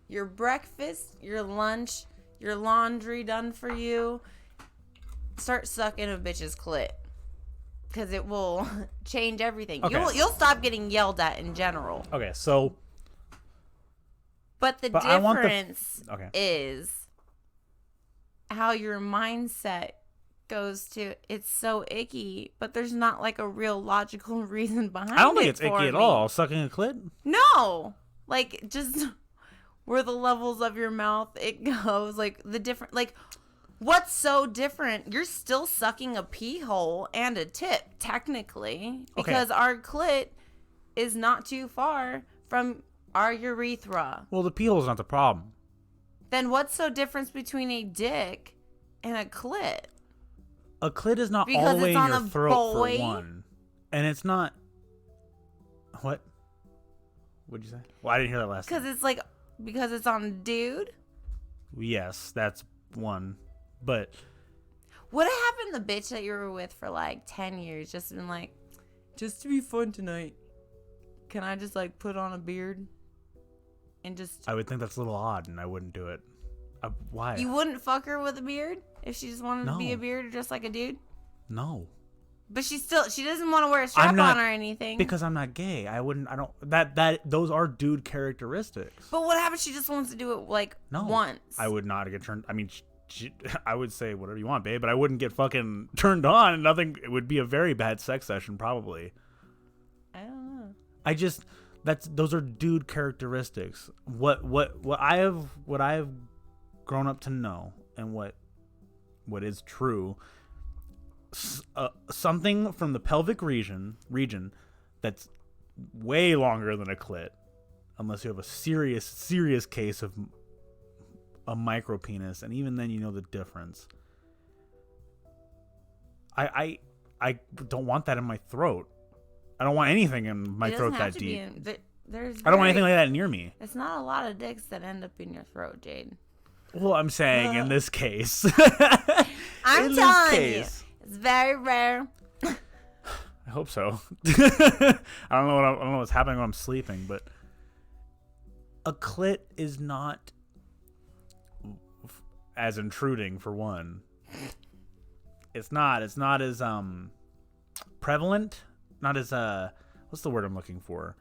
Speaker 1: your breakfast, your lunch, your laundry done for you, start sucking a bitch's clit, because it will change everything.
Speaker 2: Okay.
Speaker 1: You'll stop getting yelled at in general.
Speaker 2: Okay, so.
Speaker 1: But the difference is how your mindset goes to it's so icky, but there's not like a real logical reason behind it.
Speaker 2: I don't think it's
Speaker 1: for
Speaker 2: icky at
Speaker 1: me.
Speaker 2: all. Sucking a clit?
Speaker 1: No, like just where the levels of your mouth it goes, like the different, like what's so different? You're still sucking a pee hole and a tip technically because our clit is not too far from our urethra.
Speaker 2: Well, the pee hole's not the problem.
Speaker 1: Then what's so different between a dick and a clit?
Speaker 2: A clit is not
Speaker 1: Because
Speaker 2: all the way
Speaker 1: it's
Speaker 2: in
Speaker 1: on
Speaker 2: your
Speaker 1: a
Speaker 2: throat
Speaker 1: boy?
Speaker 2: for one. And it's not... What? What'd you say? Well, I didn't hear that last time.
Speaker 1: Because it's on a dude?
Speaker 2: Yes, that's one. But...
Speaker 1: What happened to the bitch that you were with for like 10 years? Just been like, just to be fun tonight, can I just like put on a beard? And just...
Speaker 2: I would think that's a little odd, and I wouldn't do it. Why?
Speaker 1: You wouldn't fuck her with a beard? If she just wanted to be
Speaker 2: No.
Speaker 1: a beard or just like a dude?
Speaker 2: No.
Speaker 1: But she doesn't want to wear a strap on or anything.
Speaker 2: Because I'm not gay. I don't... Those are dude characteristics.
Speaker 1: But what happens if she just wants to do it like once?
Speaker 2: I would not get turned... I mean... I would say whatever you want, babe, but I wouldn't get fucking turned on. Nothing. It would be a very bad sex session, probably.
Speaker 1: I don't know.
Speaker 2: Those are dude characteristics. What I have grown up to know, and what is true. Something from the pelvic region that's way longer than a clit, unless you have a serious case of a micro penis, and even then you know the difference. I don't want that in my throat. I don't want anything in my throat that deep. I don't want anything like that near me.
Speaker 1: It's not a lot of dicks that end up in your throat, Jade.
Speaker 2: Well, I'm saying in this case.
Speaker 1: I'm telling you, it's very rare.
Speaker 2: I hope so. I don't know what's happening when I'm sleeping, but a clit is not as intruding, for one. It's not as prevalent, not as what's the word I'm looking for?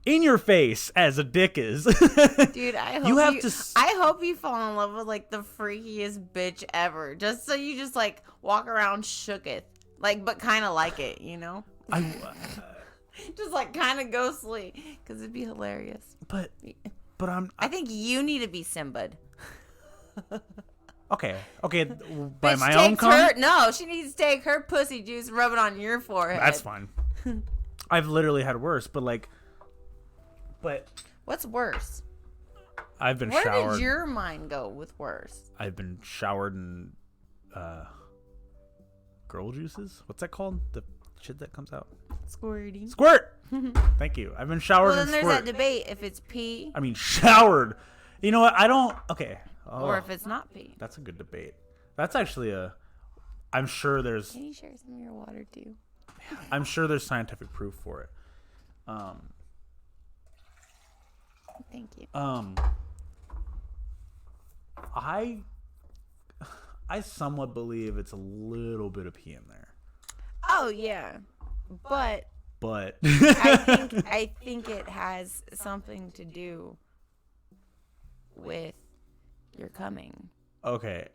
Speaker 2: In your face as a dick is.
Speaker 1: Dude, I hope you fall in love with like the freakiest bitch ever. Just so you just like walk around shooketh. Like, but kind of like it, you know? Just like kind of ghostly. Because it'd be hilarious.
Speaker 2: But
Speaker 1: I think you need to be Simba'd.
Speaker 2: Okay. By
Speaker 1: Bitch,
Speaker 2: my own
Speaker 1: no, she needs to take her pussy juice and rub it on your forehead.
Speaker 2: That's fine. I've literally had worse, but
Speaker 1: what's worse?
Speaker 2: I've been
Speaker 1: Where
Speaker 2: showered.
Speaker 1: did your mind go with worse?
Speaker 2: I've been showered in girl juices. What's that called? The shit that comes out.
Speaker 1: Squirting.
Speaker 2: Squirt. Thank you. I've been showered
Speaker 1: Well,
Speaker 2: in
Speaker 1: then
Speaker 2: squirt.
Speaker 1: there's that debate if it's pee.
Speaker 2: I mean, showered. You know what? I don't. Okay. Oh,
Speaker 1: Or if it's not pee.
Speaker 2: that's a good debate. That's actually I'm sure there's.
Speaker 1: Can you share some of your water too?
Speaker 2: I'm sure there's scientific proof for it.
Speaker 1: Thank you.
Speaker 2: I somewhat believe it's a little bit of pee in there.
Speaker 1: Oh yeah, but I think it has something to do with your coming.
Speaker 2: Okay.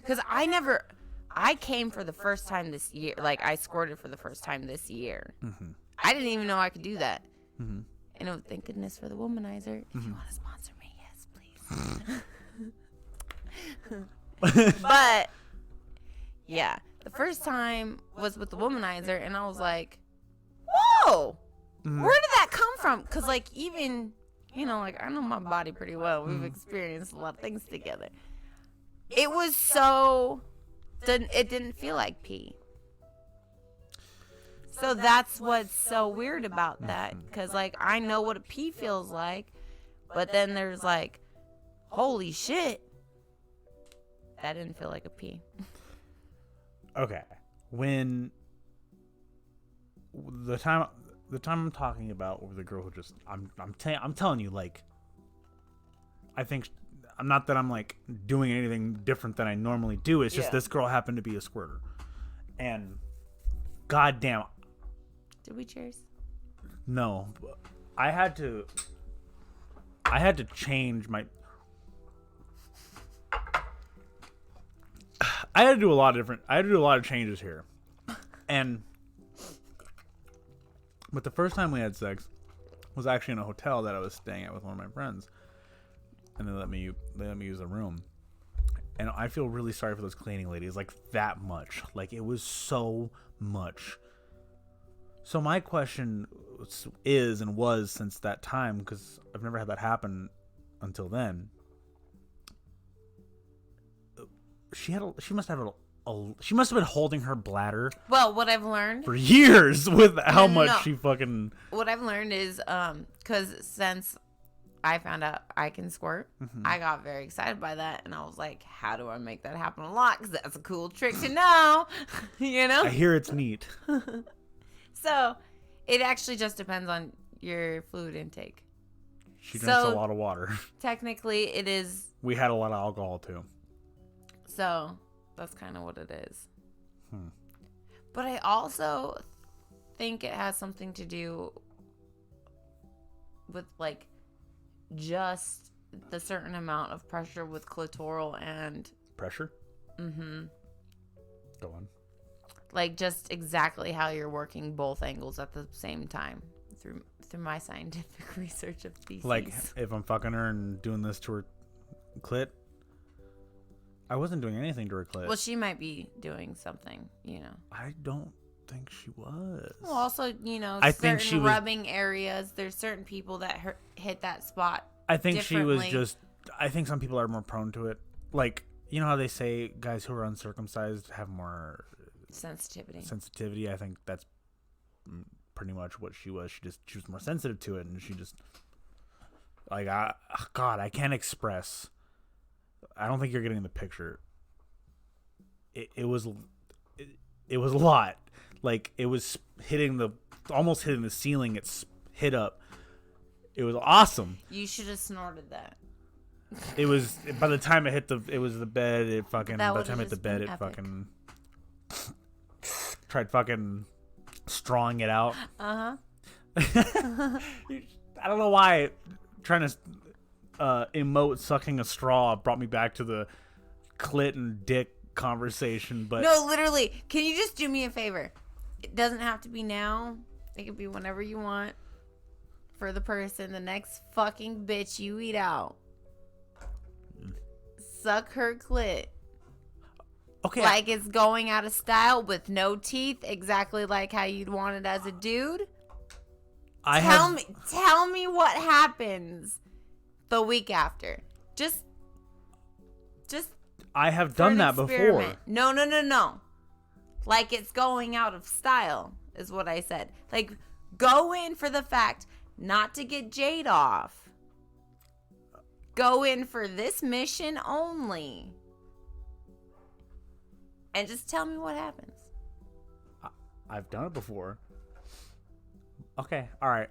Speaker 1: Because I came for the first time this year. Like, I squirted for the first time this year.
Speaker 2: Mm-hmm.
Speaker 1: I didn't even know I could do that.
Speaker 2: Mm-hmm.
Speaker 1: And thank goodness for the womanizer. If you want to sponsor me, yes, please. But, yeah. The first time was with the womanizer, and I was like, whoa!
Speaker 2: Mm-hmm.
Speaker 1: Where did that come from? Because, like, even, like, I know my body pretty well. We've experienced a lot of things together. It was so... It didn't feel like pee. So that's what's so weird about that. Because, like, I know what a pee feels like. But then there's, like, holy shit. That didn't feel like a pee.
Speaker 2: Okay. When the time I'm talking about with the girl who just I'm telling you, like, I think I'm not that I'm like doing anything different than I normally do. It's just this girl happened to be a squirter, and goddamn.
Speaker 1: Did we cheers?
Speaker 2: No, I had to change my. I I had to do a lot of changes here. But the first time we had sex was actually in a hotel that I was staying at with one of my friends. And they let me use the room. And I feel really sorry for those cleaning ladies, like that much. Like it was so much. So my question is and was since that time, because I've never had that happen until then. She must have been holding her bladder.
Speaker 1: Well, what I've learned
Speaker 2: for years with how much she fucking.
Speaker 1: What I've learned is, because since I found out I can squirt, I got very excited by that, and I was like, "How do I make that happen a lot? Because that's a cool trick to know." You know.
Speaker 2: I hear it's neat.
Speaker 1: So, it actually just depends on your fluid intake.
Speaker 2: She drinks a lot of water.
Speaker 1: Technically, it is.
Speaker 2: We had a lot of alcohol too.
Speaker 1: So, that's kind of what it is. But I also think it has something to do with, like, just the certain amount of pressure with clitoral and...
Speaker 2: Pressure? Mm-hmm. Go on.
Speaker 1: Like, just exactly how you're working both angles at the same time through my scientific research of species.
Speaker 2: Like, if I'm fucking her and doing this to her clit... I wasn't doing anything to her clit.
Speaker 1: Well, she might be doing something, you know.
Speaker 2: I don't think she was.
Speaker 1: Well, also, you know,
Speaker 2: I
Speaker 1: certain
Speaker 2: think she
Speaker 1: rubbing areas. There's certain people that hit that spot.
Speaker 2: I think she was just. I think some people are more prone to it. Like, you know how they say guys who are uncircumcised have more sensitivity. I think that's pretty much what she was. She was more sensitive to it, and she just like, God, I can't express. I don't think you're getting the picture. It was a lot. Like, it was almost hitting the ceiling. It's hit up. It was awesome.
Speaker 1: You should have snorted that.
Speaker 2: It was by the time it hit the bed. It fucking
Speaker 1: by
Speaker 2: the time it hit the bed. It fucking tried fucking strawing it out. I don't know why trying to. Emote sucking a straw brought me back to the clit and dick conversation, but
Speaker 1: no, literally, can you just do me a favor? It doesn't have to be now. It could be whenever you want. For the person, the next fucking bitch you eat out, suck her clit.
Speaker 2: Okay,
Speaker 1: like it's going out of style with no teeth, exactly like how you'd want it as a dude. Tell me what happens the week after. Just
Speaker 2: I have done that before.
Speaker 1: No. Like it's going out of style is what I said. Like, go in for the fact not to get Jade off. Go in for this mission only. And just tell me what happens.
Speaker 2: I've done it before. Okay, all right.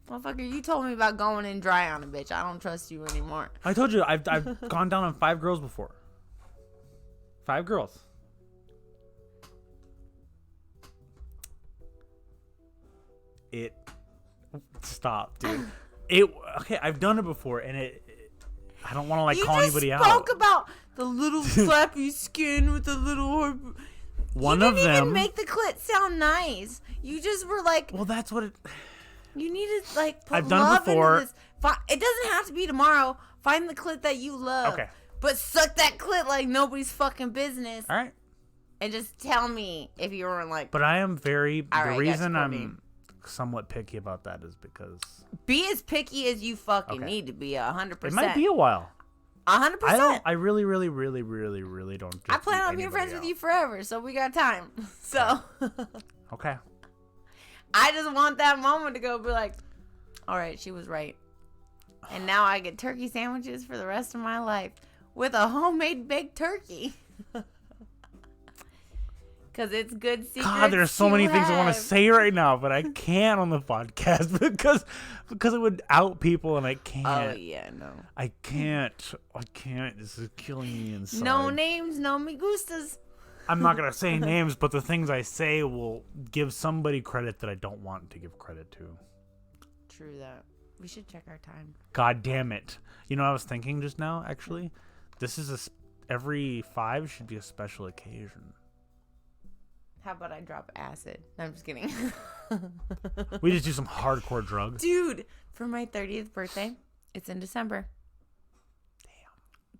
Speaker 1: Motherfucker, you told me about going in dry on a bitch. I don't trust you anymore.
Speaker 2: I told you, I've gone down on 5 girls before. 5 girls. Stop, dude. Okay, I've done it before, and I don't want to call anybody out.
Speaker 1: You spoke about the little flappy skin with the little.
Speaker 2: One of them. You didn't even
Speaker 1: make the clit sound nice. You just were like.
Speaker 2: Well, that's what it.
Speaker 1: You need to put
Speaker 2: I've done
Speaker 1: love
Speaker 2: it before.
Speaker 1: into this. It doesn't have to be tomorrow. Find the clit that you love.
Speaker 2: Okay.
Speaker 1: But suck that clit like nobody's fucking business.
Speaker 2: All right.
Speaker 1: And just tell me if you were like.
Speaker 2: But I am very.
Speaker 1: All right,
Speaker 2: the reason I'm somewhat picky about that is because.
Speaker 1: Be as picky as you fucking need to be. 100%.
Speaker 2: It might be a while.
Speaker 1: 100%.
Speaker 2: I really don't.
Speaker 1: I plan on being friends with you forever, so we got time. So.
Speaker 2: Okay.
Speaker 1: I just want that moment to go be like, all right, she was right. And now I get turkey sandwiches for the rest of my life with a homemade baked turkey. Because it's good secrets.
Speaker 2: God, there's so many things I want to say right now, but I can't on the podcast because it would out people, and I can't.
Speaker 1: Oh, yeah, no.
Speaker 2: I can't. This is killing me inside.
Speaker 1: No names, no me gustas.
Speaker 2: I'm not going to say names, but the things I say will give somebody credit that I don't want to give credit to.
Speaker 1: True that. We should check our time.
Speaker 2: God damn it. You know what I was thinking just now, actually? This is every 5 should be a special occasion.
Speaker 1: How about I drop acid? No, I'm just kidding.
Speaker 2: We just do some hardcore drugs.
Speaker 1: Dude, for my 30th birthday, it's in December.
Speaker 2: Damn.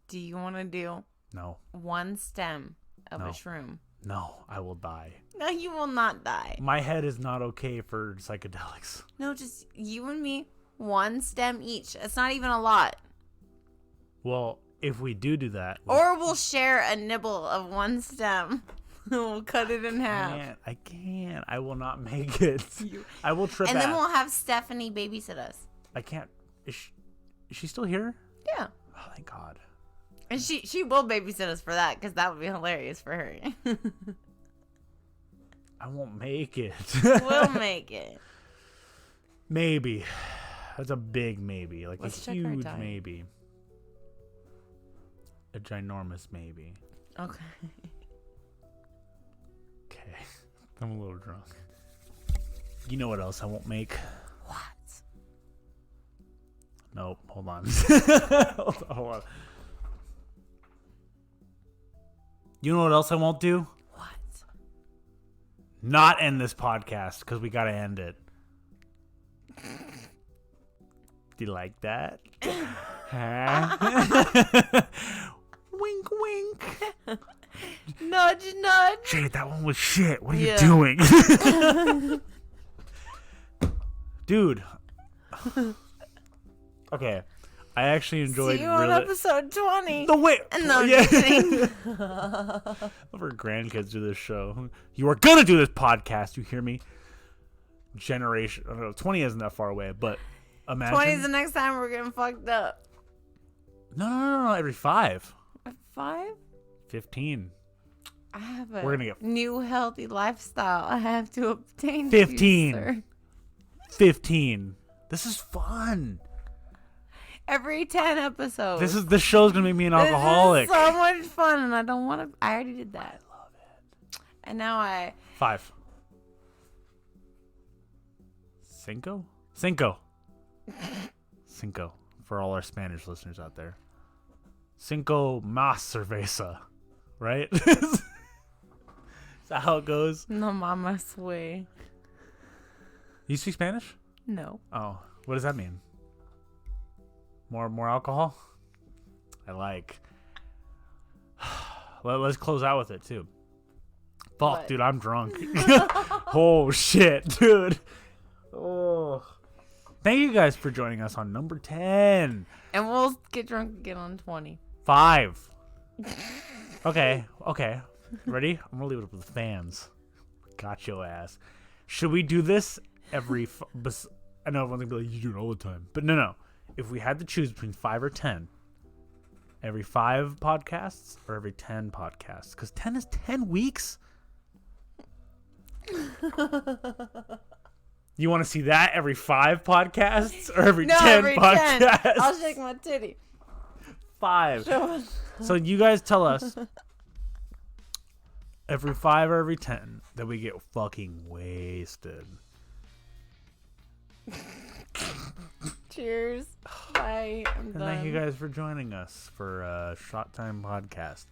Speaker 1: Do you want to do
Speaker 2: No.
Speaker 1: 1 stem of
Speaker 2: No.
Speaker 1: a shroom?
Speaker 2: No, I will die.
Speaker 1: No, you will not die.
Speaker 2: My head is not okay for psychedelics.
Speaker 1: No, just you and me, 1 stem each. It's not even a lot.
Speaker 2: Well, if we do that,
Speaker 1: Or we'll share a nibble of 1 stem. We'll cut it in half.
Speaker 2: I can't. I will not make it. I will trip
Speaker 1: And then
Speaker 2: ass.
Speaker 1: we'll have Stephanie babysit us.
Speaker 2: I can't. Is she still here?
Speaker 1: Yeah.
Speaker 2: Oh, thank God.
Speaker 1: And she will babysit us for that because that would be hilarious for her.
Speaker 2: I won't make it.
Speaker 1: We'll make it.
Speaker 2: Maybe. That's a big maybe. Like
Speaker 1: Let's
Speaker 2: a
Speaker 1: check our
Speaker 2: huge
Speaker 1: time.
Speaker 2: maybe. A ginormous maybe.
Speaker 1: Okay.
Speaker 2: Okay. I'm a little drunk. You know what else I won't make?
Speaker 1: What?
Speaker 2: Nope. Hold on. Hold on. You know what else I won't do?
Speaker 1: What?
Speaker 2: Not end this podcast because we gotta end it. Do you like that? Huh? Wink, wink.
Speaker 1: Nudge, nudge.
Speaker 2: Jade, that one was shit. What are
Speaker 1: Yeah.
Speaker 2: you doing? Dude. Okay. I actually enjoyed
Speaker 1: See you on episode 20.
Speaker 2: No, wait.
Speaker 1: No, I'm just kidding.
Speaker 2: Of our grandkids do this show. You are gonna do this podcast. You hear me? Generation. I don't know. 20 isn't that far away, but imagine.
Speaker 1: 20 is the next time we're getting fucked up.
Speaker 2: No. Every 5.
Speaker 1: 5?
Speaker 2: 15.
Speaker 1: I have a
Speaker 2: We're gonna get-
Speaker 1: new healthy lifestyle I have to obtain.
Speaker 2: 15.
Speaker 1: To, sir.
Speaker 2: 15. This is fun.
Speaker 1: Every 10 episodes.
Speaker 2: This show's gonna make me an alcoholic.
Speaker 1: This is so much fun, and I don't want to. I already did that. I love it. And now
Speaker 2: 5. Cinco? Cinco. For all our Spanish listeners out there. Cinco más cerveza. Right? Is that how it goes?
Speaker 1: No mamas way.
Speaker 2: You speak Spanish?
Speaker 1: No.
Speaker 2: Oh. What does that mean? More alcohol? I like. Let's close out with it too. Fuck,
Speaker 1: What?
Speaker 2: dude, I'm drunk. Oh shit, dude. Oh. Thank you guys for joining us on number 10.
Speaker 1: And we'll get drunk again on 20.
Speaker 2: 5. Okay. Ready? I'm gonna leave it up to the fans. Got your ass. Should we do this every? I know everyone's gonna be like, you do it all the time, but no. If we had to choose between 5 or 10, every 5 podcasts or every 10 podcasts, because 10 is 10 weeks. You want to see that every 5 podcasts or every 10
Speaker 1: every
Speaker 2: podcasts?
Speaker 1: 10. I'll shake my titty.
Speaker 2: 5. So you guys tell us every 5 or every 10 that we get fucking wasted.
Speaker 1: Cheers. Bye. I'm
Speaker 2: And
Speaker 1: done.
Speaker 2: thank you guys for joining us for Shot Time Podcast.